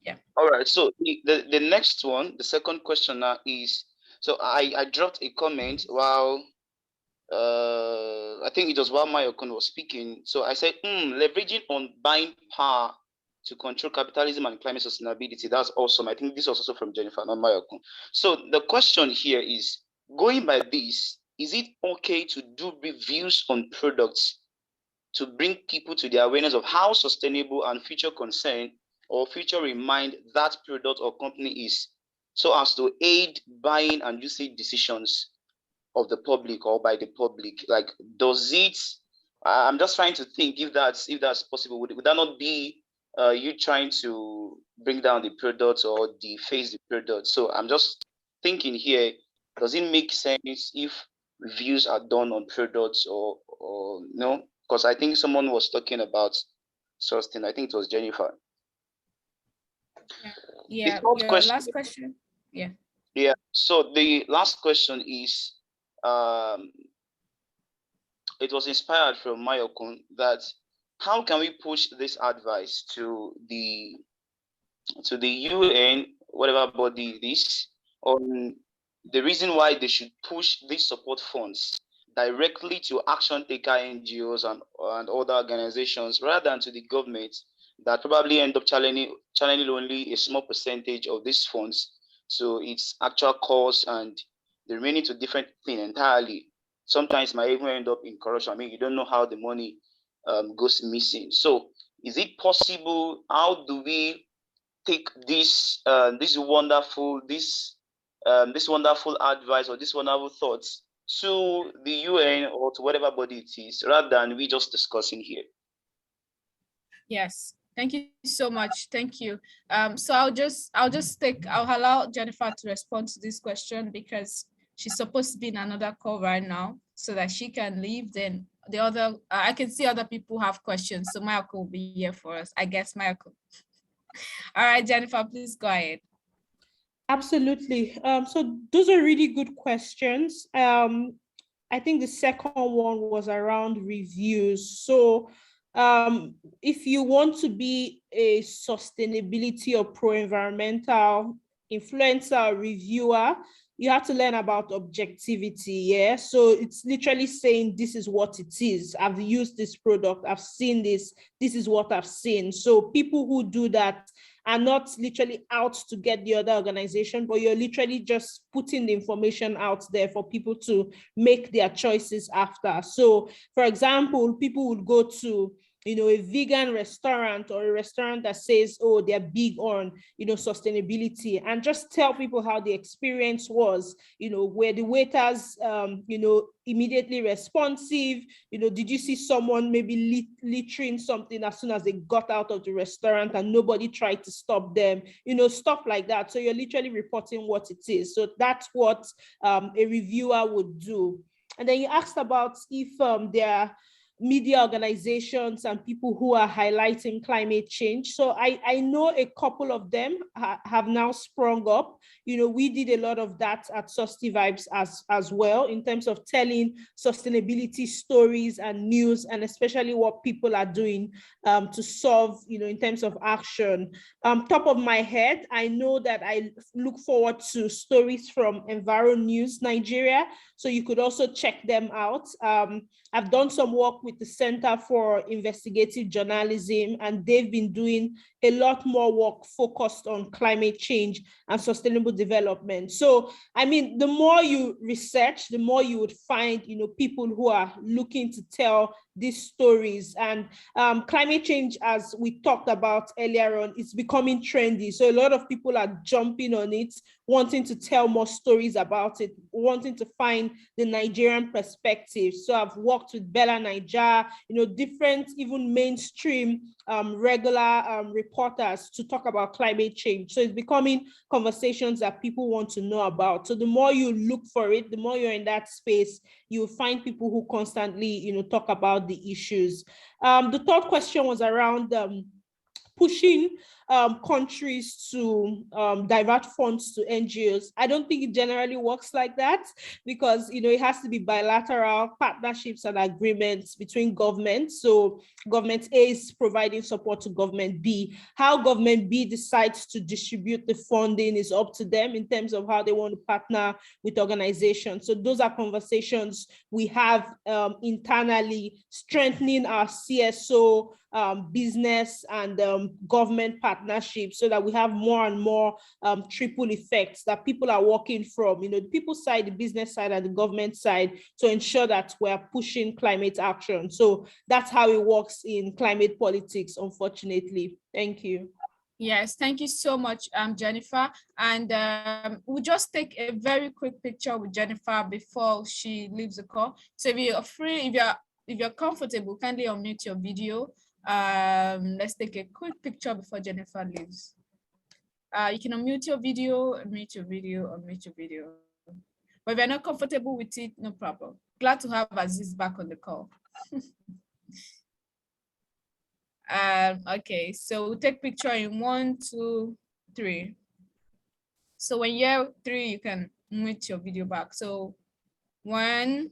Yeah. All right. So the next one, the second question now is, so I dropped a comment while I think it was while Mayokun was speaking. So I said, leveraging on buying power to control capitalism and climate sustainability. That's awesome. I think this was also from Jennifer, not Mayokun. So the question here is, going by this, is it okay to do reviews on products to bring people to the awareness of how sustainable and future concern or future remind that product or company is, so as to aid buying and usage decisions of the public or by the public? Like, does it, I'm just trying to think if that's possible. Would that not be you trying to bring down the product or deface the product? So I'm just thinking here, does it make sense if reviews are done on products or no? Because I think someone was talking about sustain. I think it was Jennifer. Yeah. Your last question. Yeah. Yeah. So the last question is, it was inspired from Mayokun, that how can we push this advice to the UN, whatever body it is, on the reason why they should push these support funds directly to action taker NGOs and other organizations, rather than to the government that probably end up channeling only a small percentage of these funds to its actual cause, and the remaining to different thing entirely. Sometimes might even end up in corruption. I mean, you don't know how the money goes missing. So is it possible? How do we take this wonderful advice, or this wonderful thoughts, to the UN or to whatever body it is, rather than we just discussing here? Yes, thank you so much. Thank you. So I'll allow Jennifer to respond to this question, because she's supposed to be in another call right now, so that she can leave. Then the other, I can see other people have questions. So Mayokun will be here for us, I guess. Mayokun. All right, Jennifer, please go ahead. Absolutely. So those are really good questions. I think the second one was around reviews. So if you want to be a sustainability or pro-environmental influencer or reviewer, you have to learn about objectivity. Yeah. So it's literally saying, this is what it is. I've used this product. I've seen this. This is what I've seen. So people who do that are not literally out to get the other organization, but you're literally just putting the information out there for people to make their choices after. So for example, people would go to a vegan restaurant, or a restaurant that says, oh, they're big on, sustainability, and just tell people how the experience was, where the waiters, immediately responsive, did you see someone maybe littering something as soon as they got out of the restaurant and nobody tried to stop them, stuff like that. So you're literally reporting what it is. So that's what a reviewer would do. And then you asked about if there are media organizations and people who are highlighting climate change. So I know a couple of them have now sprung up. We did a lot of that at Susty Vibes as well, in terms of telling sustainability stories and news, and especially what people are doing to solve, in terms of action. Top of my head, I know that I look forward to stories from Enviro News Nigeria, so you could also check them out. I've done some work with the Center for Investigative Journalism, and they've been doing a lot more work focused on climate change and sustainable development. So, I mean, the more you research, the more you would find, people who are looking to tell these stories. And climate change, as we talked about earlier on, it's becoming trendy. So a lot of people are jumping on it, wanting to tell more stories about it, wanting to find the Nigerian perspective. So I've worked with Bella Niger, different, even mainstream regular reporters to talk about climate change. So it's becoming conversations that people want to know about. So the more you look for it, the more you're in that space, you'll find people who constantly, talk about the issues. The third question was around pushing countries to divert funds to NGOs. I don't think it generally works like that, because it has to be bilateral partnerships and agreements between governments. So government A is providing support to government B. How government B decides to distribute the funding is up to them in terms of how they want to partner with organizations. So those are conversations we have internally, strengthening our CSO, business and government partnerships, so that we have more and more triple effects that people are working from, the people side, the business side, and the government side, to ensure that we're pushing climate action. So that's how it works in climate politics, unfortunately. Thank you. Yes, thank you so much, Jennifer. And we'll just take a very quick picture with Jennifer before she leaves the call. So if you're free, if you're comfortable, kindly unmute your video. Let's take a quick picture before Jennifer leaves. You can unmute your video, unmute your video, unmute your video. But if you're not comfortable with it, no problem. Glad to have Azeez back on the call. Okay, so we'll take picture in 1, 2, 3. So when you're 3, you can mute your video back. So 1,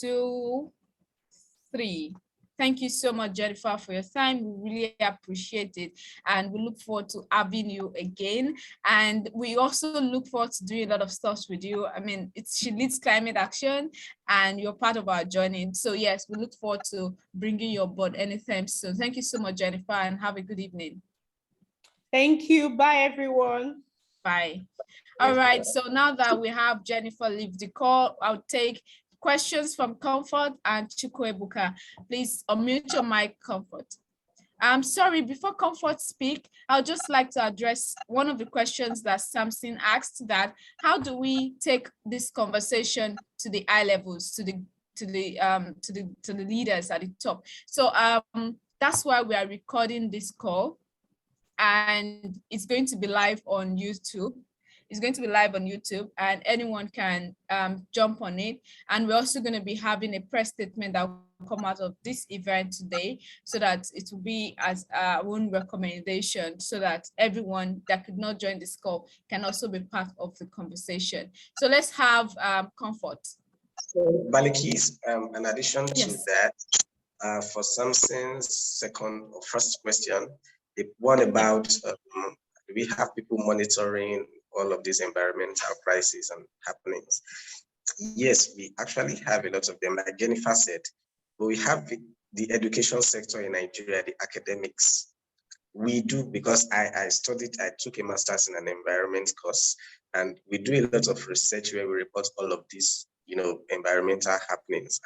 2, 3. Thank you so much, Jennifer, for your time. We really appreciate it. And we look forward to having you again. And we also look forward to doing a lot of stuff with you. I mean, she leads climate action and you're part of our journey. So yes, we look forward to bringing you aboard anytime soon. Thank you so much, Jennifer, and have a good evening. Thank you. Bye, everyone. Bye. All right, so now that we have Jennifer leave the call, I'll take questions from Comfort and Chukwuebuka. Please unmute your mic, Comfort. I'm sorry, before Comfort speak, I'll just like to address one of the questions that Samson asked, that how do we take this conversation to the eye levels, to the leaders at the top? So that's why we are recording this call, and it's going to be live on YouTube. It's going to be live on YouTube, and anyone can jump on it. And we're also going to be having a press statement that will come out of this event today, so that it will be as our own recommendation, so that everyone that could not join this call can also be part of the conversation. So let's have Comfort. So, Baliqees, in addition to Yes. that, for Samson's second or first question, the one about do we have people monitoring all of these environmental crises and happenings? Yes, we actually have a lot of them, like Jennifer said, but we have the education sector in Nigeria, the academics. We do, because I took a master's in an environment course, and we do a lot of research where we report all of these, environmental happenings.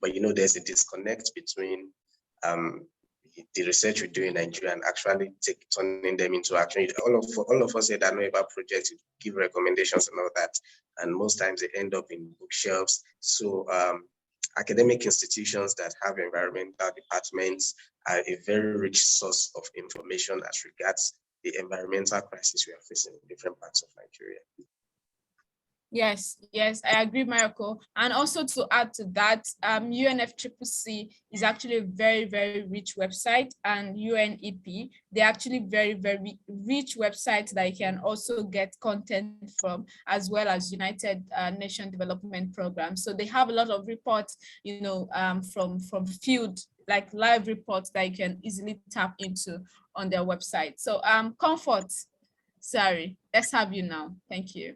But there's a disconnect between the research we do in Nigeria and actually turning them into action. All of us here that know about projects, give recommendations and all that, and most times they end up in bookshelves. So academic institutions that have environmental departments are a very rich source of information as regards the environmental crisis we are facing in different parts of Nigeria. Yes, I agree, Mayokun. And also to add to that, UNFCCC is actually a very, very rich website, and UNEP, they're actually very, very rich websites that you can also get content from, as well as United Nations Development Program. So they have a lot of reports, from field, like live reports that you can easily tap into on their website. So Comfort, sorry, let's have you now. Thank you.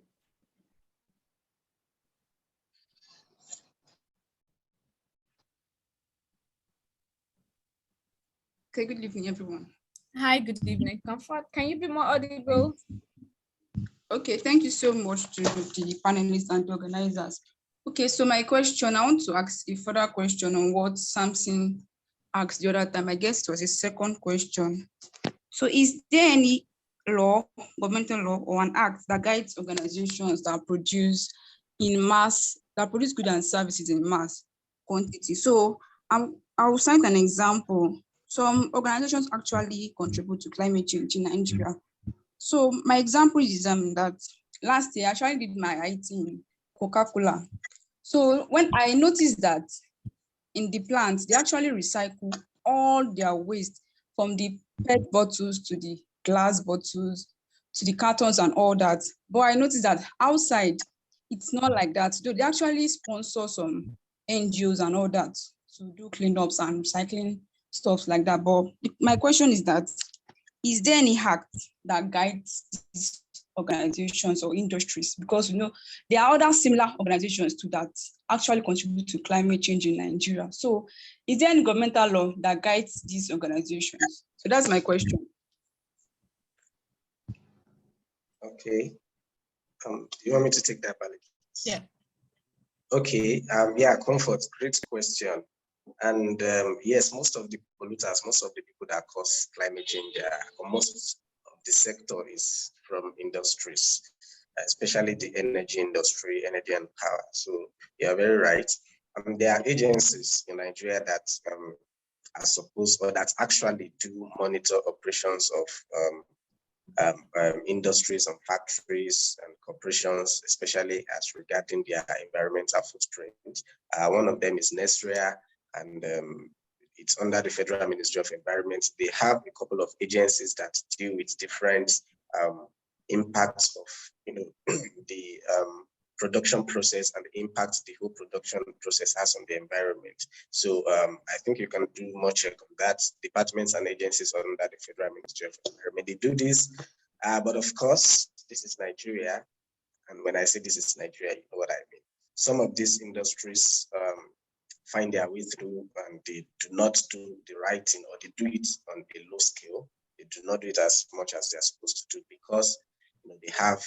Okay, good evening, everyone. Hi, good evening, Comfort. Can you be more audible? Okay, thank you so much to the panelists and the organizers. Okay, so my question, I want to ask a further question on what Samson asked the other time. I guess it was a second question. So is there any law, governmental law, or an act that guides organizations that produce goods and services in mass quantity? So I will cite an example. Some organizations actually contribute to climate change in Nigeria. So my example is that last year I actually did my IT in Coca-Cola. So when I noticed that in the plants, they actually recycle all their waste, from the PET bottles to the glass bottles to the cartons and all that. But I noticed that outside, it's not like that. They actually sponsor some NGOs and all that to do cleanups and recycling stuff like that. But my question is that, is there any act that guides these organizations or industries? Because there are other similar organizations to that actually contribute to climate change in Nigeria. So is there any governmental law that guides these organizations? So that's my question. Okay. Do you want me to take that, Baliqees? Yeah. Okay. Comfort, great question. And yes, most of the polluters, most of the people that cause climate change, or most of the sector is from industries, especially the energy industry, energy and power. So you're very right. There are agencies in Nigeria that are supposed, or that actually do monitor operations of industries and factories and corporations, especially as regarding their environmental footprint. One of them is NESRIA, and it's under the Federal Ministry of Environment. They have a couple of agencies that deal with different impacts of the production process and the impact the whole production process has on the environment. So I think you can do more check on that. Departments and agencies under the Federal Ministry of Environment, they do this. But of course, this is Nigeria. And when I say this is Nigeria, you know what I mean. Some of these industries find their way through and they do not do the right thing, or they do it on a low scale. They do not do it as much as they're supposed to do because they have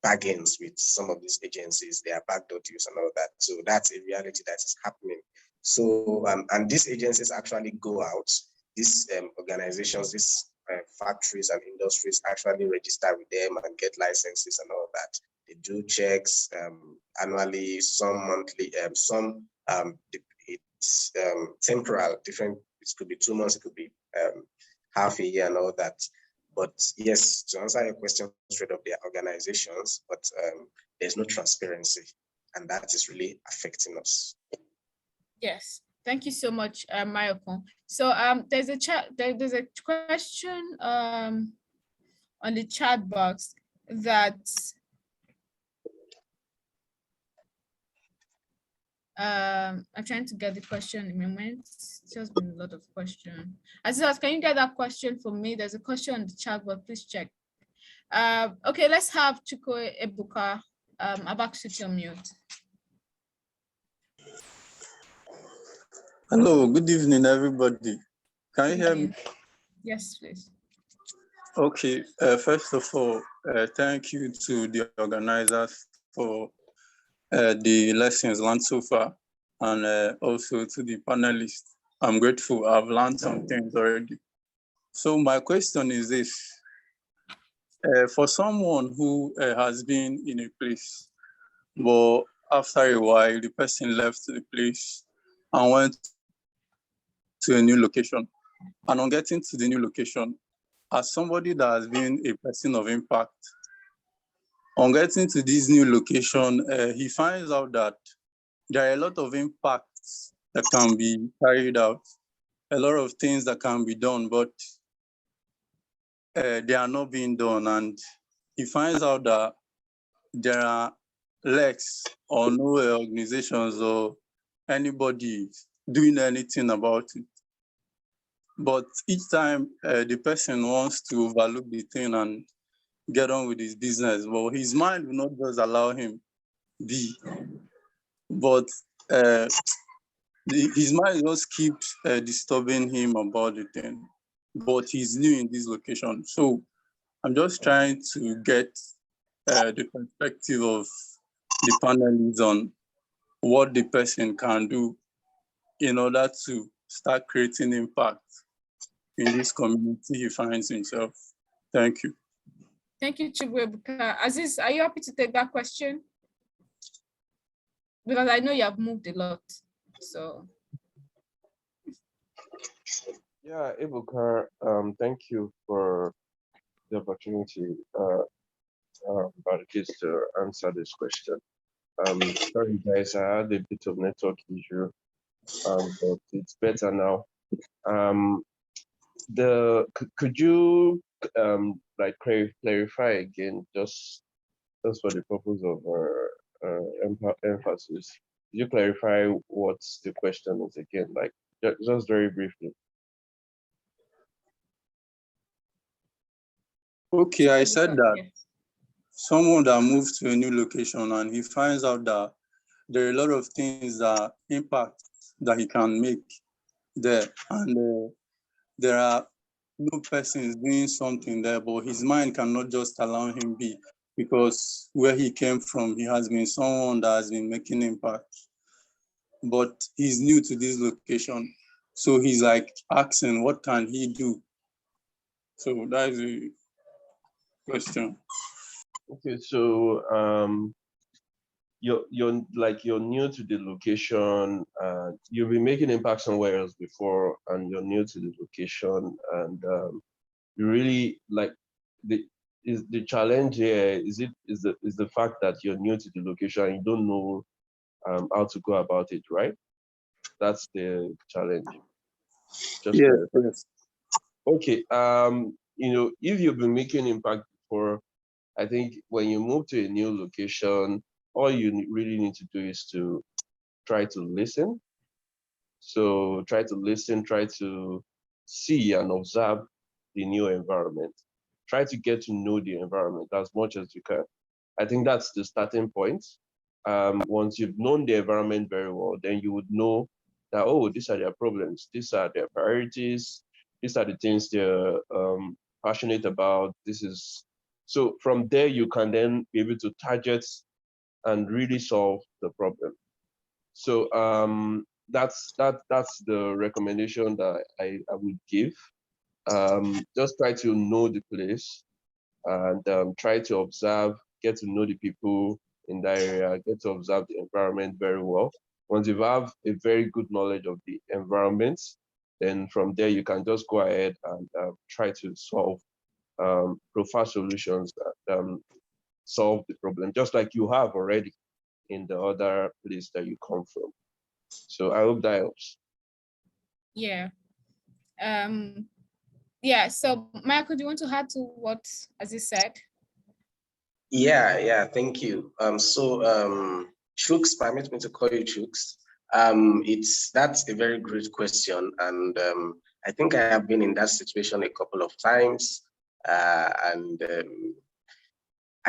bargains with some of these agencies. They are backdoor deals and all that. So that's a reality that is happening. So, and these agencies actually go out, these organizations, these factories and industries actually register with them and get licenses and all that. They do checks annually, some monthly, some it's temporal, different. It could be 2 months, it could be half a year and all that. But yes, to answer your question straight up, there are organizations, but there's no transparency, and that is really affecting us. Yes, thank you so much, Mayokun. So there's a question on the chat box that I'm trying to get the question in a moment. It's just been a lot of questions. Azeez, can you get that question for me? There's a question on the chat box. Please check. Okay, let's have Chukwu Ebuka. Abak, on mute. Hello, good evening, everybody. Can you hear me? Yes, please. Okay, first of all, thank you to the organizers for the lessons learned so far, and also to the panelists. I'm grateful. I've learned some things already. So my question is this. For someone who has been in a place, but after a while, the person left the place and went to a new location. And on getting to the new location, as somebody that has been a person of impact, on getting to this new location, he finds out that there are a lot of impacts that can be carried out, a lot of things that can be done, but they are not being done. And he finds out that there are less or no organizations or anybody doing anything about it. But each time the person wants to overlook the thing and get on with his business, but his mind will not just allow him be. But his mind just keeps disturbing him about the thing. But he's new in this location. So I'm just trying to get the perspective of the panelists on what the person can do in order to start creating impact in this community he finds himself. Thank you. Thank you, Chukwu Ebuka. Azeez, are you happy to take that question? Because I know you have moved a lot, so. Yeah, Abubakar, thank you for the opportunity, Baliqees, to answer this question. Sorry guys, I had a bit of network issue, but it's better now. Could you like clarify again, just for the purpose of emphasis? Could you clarify what the question is again, like just very briefly? Okay, I said that someone that moves to a new location and he finds out that there are a lot of things that impact that he can make there, and there are no persons doing something there, but his mind cannot just allow him be, because where he came from, he has been someone that has been making impact, but he's new to this location. So he's like asking, what can he do? So that is the question. Okay, so you're new to the location, you've been making impact somewhere else before, and you're new to the location, and you really like the challenge here is the fact that you're new to the location and you don't know how to go about it, right? That's the challenge. Just yes. Okay, if you've been making impact before, I think when you move to a new location, all you really need to do is to try to listen. So try to listen, try to see and observe the new environment. Try to get to know the environment as much as you can. I think that's the starting point. Once you've known the environment very well, then you would know that, oh, these are their problems, these are their priorities, these are the things they're passionate about. So from there, you can then be able to target and really solve the problem. So that's the recommendation that I would give. Just try to know the place and try to observe, get to know the people in that area, get to observe the environment very well. Once you have a very good knowledge of the environment, then from there you can just go ahead and try to solve, provide solutions that solve the problem, just like you have already in the other place that you come from. So I hope that helps. Yeah. Yeah, so Michael, do you want to add to what Azeez said? Yeah, thank you. Chooks, permit me to call you Chooks. That's a very great question, and I think I have been in that situation a couple of times, I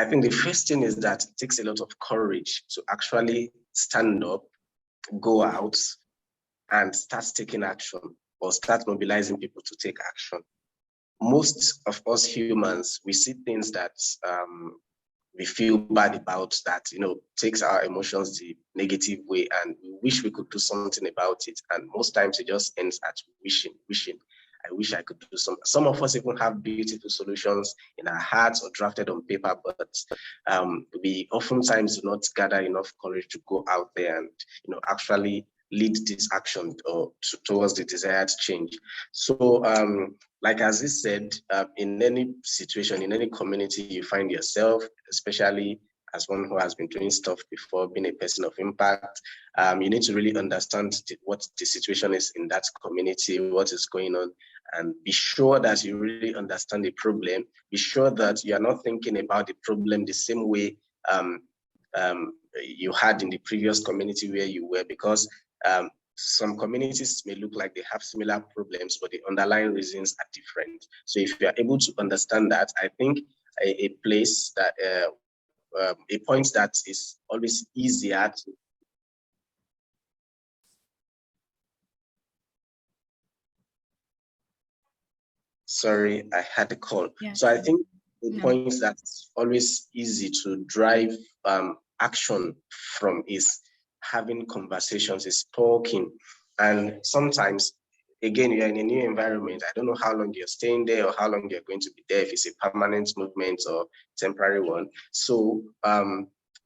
think the first thing is that it takes a lot of courage to actually stand up, go out, and start taking action or start mobilizing people to take action. Most of us humans, we see things that we feel bad about, that takes our emotions the negative way, and we wish we could do something about it. And most times it just ends at wishing. I wish I could do something. Some of us even have beautiful solutions in our hearts or drafted on paper, but we oftentimes do not gather enough courage to go out there and actually lead this action or towards the desired change. So like Azeez said, in any situation, in any community you find yourself, especially as one who has been doing stuff before, being a person of impact, you need to really understand what the situation is in that community, what is going on, and be sure that you really understand the problem. Be sure that you are not thinking about the problem the same way you had in the previous community where you were, because some communities may look like they have similar problems, but the underlying reasons are different. So if you are able to understand that, I think a place that a point that is always easier to sorry, I had a call. Yeah. So I think the point that's always easy to drive action from is having conversations, is talking. And sometimes, again, you're in a new environment. I don't know how long you're staying there or how long you're going to be there, if it's a permanent movement or temporary one. So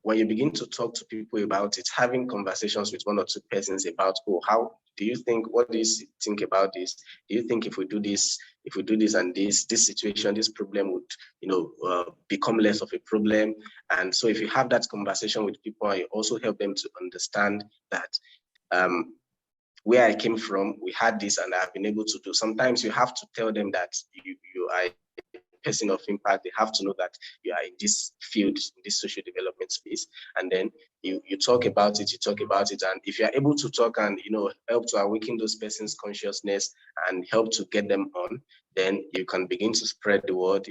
when you begin to talk to people about it, having conversations with one or two persons about, oh, how do you think, what do you think about this? Do you think if we do this and this situation, this problem would, become less of a problem? And so if you have that conversation with people, you also help them to understand that where I came from, we had this and I've been able to do. Sometimes you have to tell them that you are a person of impact. They have to know that you are in this field, in this social development space. And then you talk about it, and if you're able to talk and help to awaken those persons' consciousness and help to get them on, then you can begin to spread the word.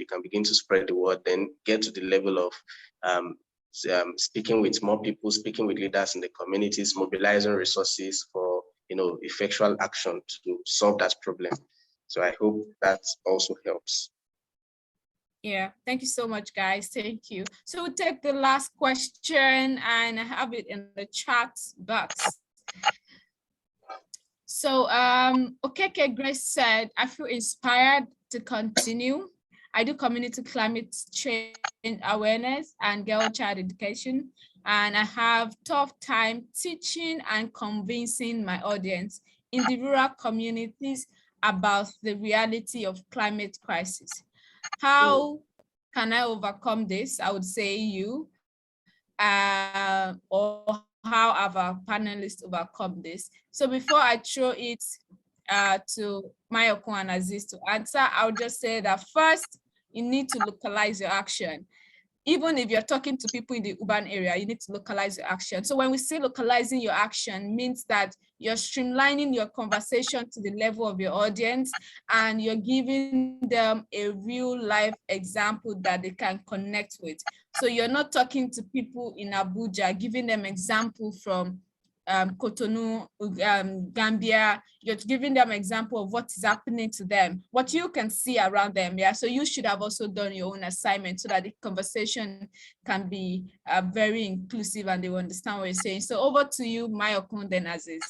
Then get to the level of speaking with more people, speaking with leaders in the communities, mobilizing resources for effectual action to solve that problem. So I hope that also helps. Yeah, thank you so much, guys. Thank you. So we'll take the last question and I have it in the chat box. So Okeke Grace said, I feel inspired to continue. I do community climate change awareness and girl child education, and I have tough time teaching and convincing my audience in the rural communities about the reality of climate crisis. How can I overcome this? I would say you, or how have our panelists overcome this? So before I throw it to Mayokun and Azeez to answer, I would just say that first, you need to localize your action. even if you're talking to people in the urban area, you need to localize your action. So when we say localizing your action, means that you're streamlining your conversation to the level of your audience, and you're giving them a real life example that they can connect with. So you're not talking to people in Abuja, giving them example from Cotonou, Gambia. You're giving them example of what is happening to them, what you can see around them. Yeah, so you should have also done your own assignment so that the conversation can be very inclusive and they will understand what you're saying. So over to you, Mayokun, then Azeez.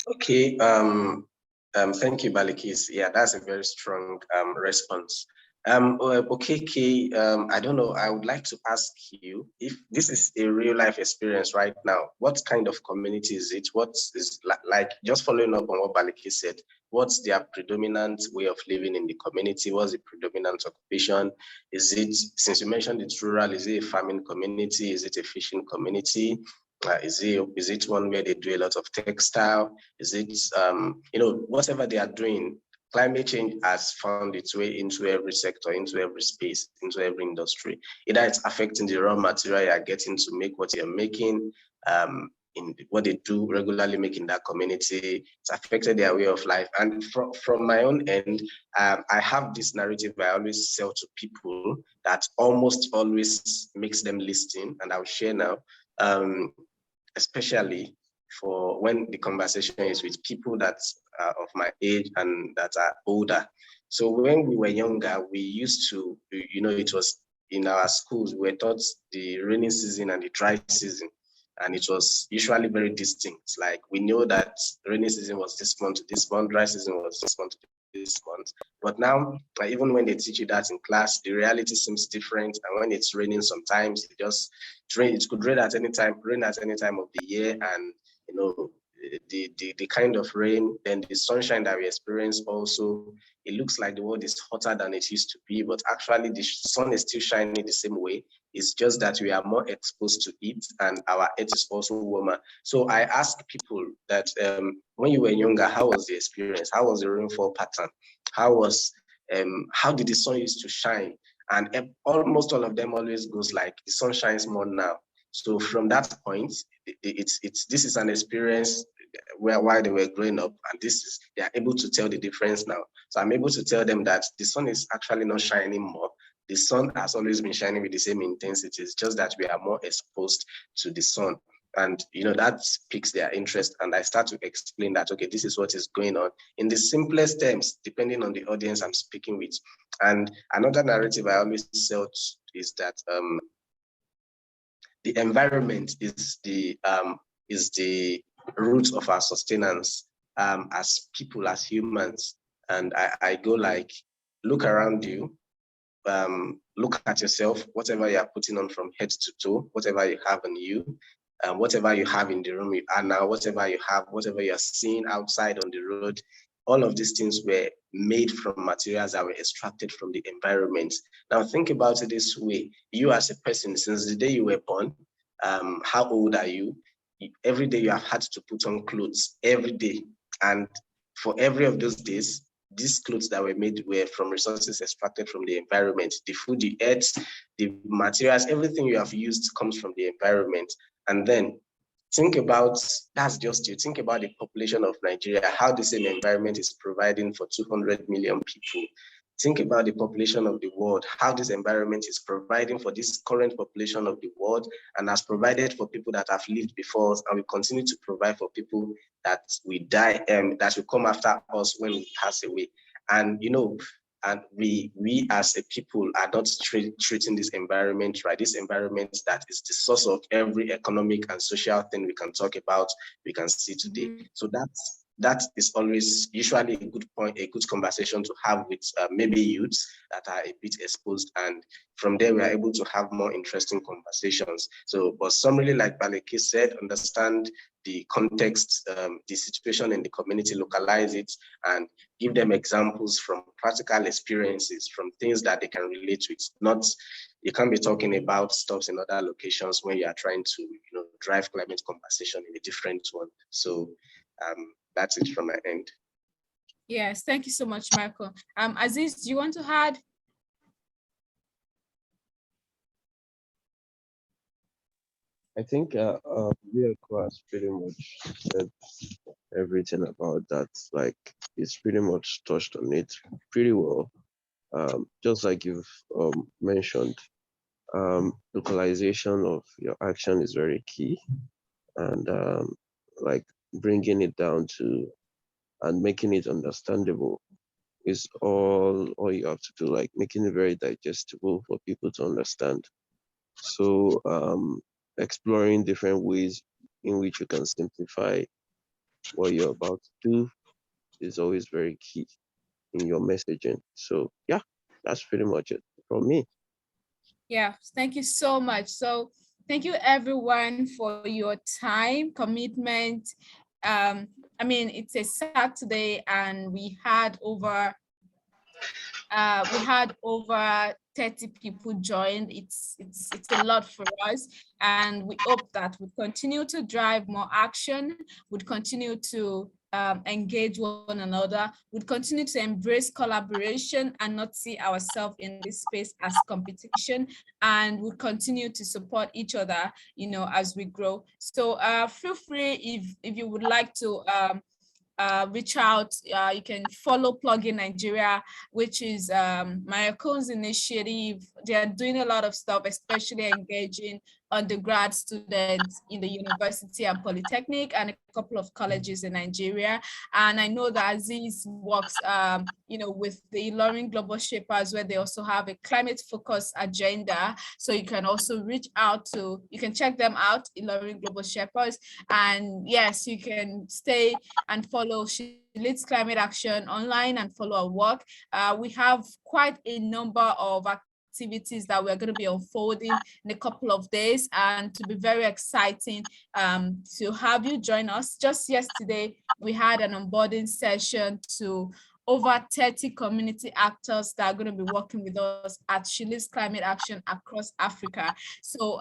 Okay. Thank you, Baliqees. Yeah, that's a very strong response. Okay, I don't know. I would like to ask you, if this is a real life experience right now, what kind of community is it? What is like, just following up on what Baliqees said, what's their predominant way of living in the community? What's the predominant occupation? Is it, since you mentioned it's rural, is it a farming community? Is it a fishing community? Is it one where they do a lot of textile? Is it, whatever they are doing? Climate change has found its way into every sector, into every space, into every industry. Either it's affecting the raw material you are getting to make what you're making, in what they do regularly make in that community. It's affected their way of life. And from my own end, I have this narrative I always sell to people that almost always makes them listen, and I'll share now, especially for when the conversation is with people that are of my age and that are older. So when we were younger, we used to, it was in our schools, we were taught the rainy season and the dry season. And it was usually very distinct. Like, we know that rainy season was this month to this month, dry season was this month to this month. But now, even when they teach you that in class, the reality seems different. And when it's raining, sometimes it could rain at any time of the year. And the kind of rain, then the sunshine that we experience also, it looks like the world is hotter than it used to be, but actually the sun is still shining the same way. It's just that we are more exposed to it and our earth is also warmer. So I ask people that when you were younger, how was the experience? How was the rainfall pattern? How did the sun used to shine? And almost all of them always goes like, the sun shines more now. So from that point, this is an experience while they were growing up, and they are able to tell the difference now. So I'm able to tell them that the sun is actually not shining more. The sun has always been shining with the same intensity. It's just that we are more exposed to the sun. And that piques their interest. And I start to explain that, okay, this is what is going on in the simplest terms, depending on the audience I'm speaking with. And another narrative I always sell is that the environment is the root of our sustenance as people, as humans. And I go like, look around you, look at yourself, whatever you are putting on from head to toe, whatever you have on you, whatever you have in the room you are now, whatever you have, whatever you're seeing outside on the road, all of these things were made from materials that were extracted from the environment. Now think about it this way. You as a person, since the day you were born, how old are you? Every day you have had to put on clothes, every day. And for every of those days, these clothes that were made were from resources extracted from the environment. The food you ate, the materials, everything you have used comes from the environment. And then think about, that's just you, think about the population of Nigeria, how the same environment is providing for 200 million people. Think about the population of the world, how this environment is providing for this current population of the world and has provided for people that have lived before us, and we continue to provide for people that we die, that will come after us when we pass away. And and we as a people are not treating this environment right. This environment that is the source of every economic and social thing we can talk about, we can see today. So that is always usually a good point, a good conversation to have with maybe youths that are a bit exposed. And from there, we are able to have more interesting conversations. So, but summarily, like Baliqees said, understand the context, the situation in the community, localize it, and give them examples from practical experiences, from things that they can relate to. It's not, you can't be talking about stuff in other locations when you are trying to drive climate conversation in a different one. So that's it from my end. Yes, thank you so much, Michael. Azeez, do you want to add? I think Mayokun has pretty much said everything about that. Like, it's pretty much touched on it pretty well. Just like you've mentioned, localization of your action is very key, and like bringing it down to and making it understandable is all you have to do, like making it very digestible for people to understand. So exploring different ways in which you can simplify what you're about to do is always very key in your messaging. So yeah, that's pretty much it from me. Yeah, thank you so much. So thank you everyone for your time, commitment. I mean, it's a Saturday and we had over 30 people joined. It's a lot for us, and we hope that we continue to drive more action, would continue to engage one another, would continue to embrace collaboration and not see ourselves in this space as competition, and would continue to support each other, you know, as we grow. So feel free if you would like to reach out. You can follow Plugin Nigeria, which is Mayokun's initiative. They are doing a lot of stuff, especially engaging undergrad students in the university and polytechnic and a couple of colleges in Nigeria. And I know that Azeez works, you know, with the Learning Global Shapers, where they also have a climate focused agenda. So you can also reach out to, you can check them out, Learning Global Shapers. And yes, you can stay and follow. She leads climate action online and follow her work. We have quite a number of activities that we're going to be unfolding in a couple of days, and to be very exciting to have you join us. Just yesterday, we had an onboarding session to over 30 community actors that are going to be working with us at She Leads Climate Action across Africa. So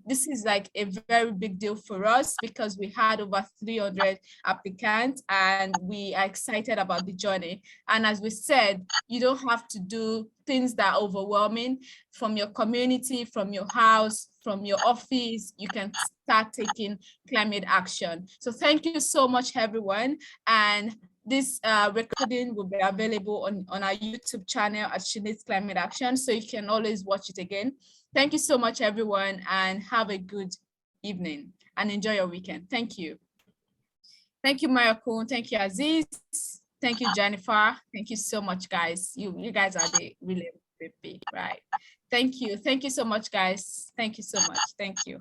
this is like a very big deal for us because we had over 300 applicants and we are excited about the journey. And as we said, you don't have to do things that are overwhelming. From your community, from your house, from your office, you can start taking climate action. So thank you so much, everyone. And this recording will be available on our YouTube channel at She Leads Climate Action, so you can always watch it again. Thank you so much, everyone, and have a good evening and enjoy your weekend. Thank you. Thank you, Mayokun. Thank you, Azeez. Thank you, Jennifer. Thank you so much, guys. You guys are the really big, right? Thank you. Thank you so much, guys. Thank you so much. Thank you.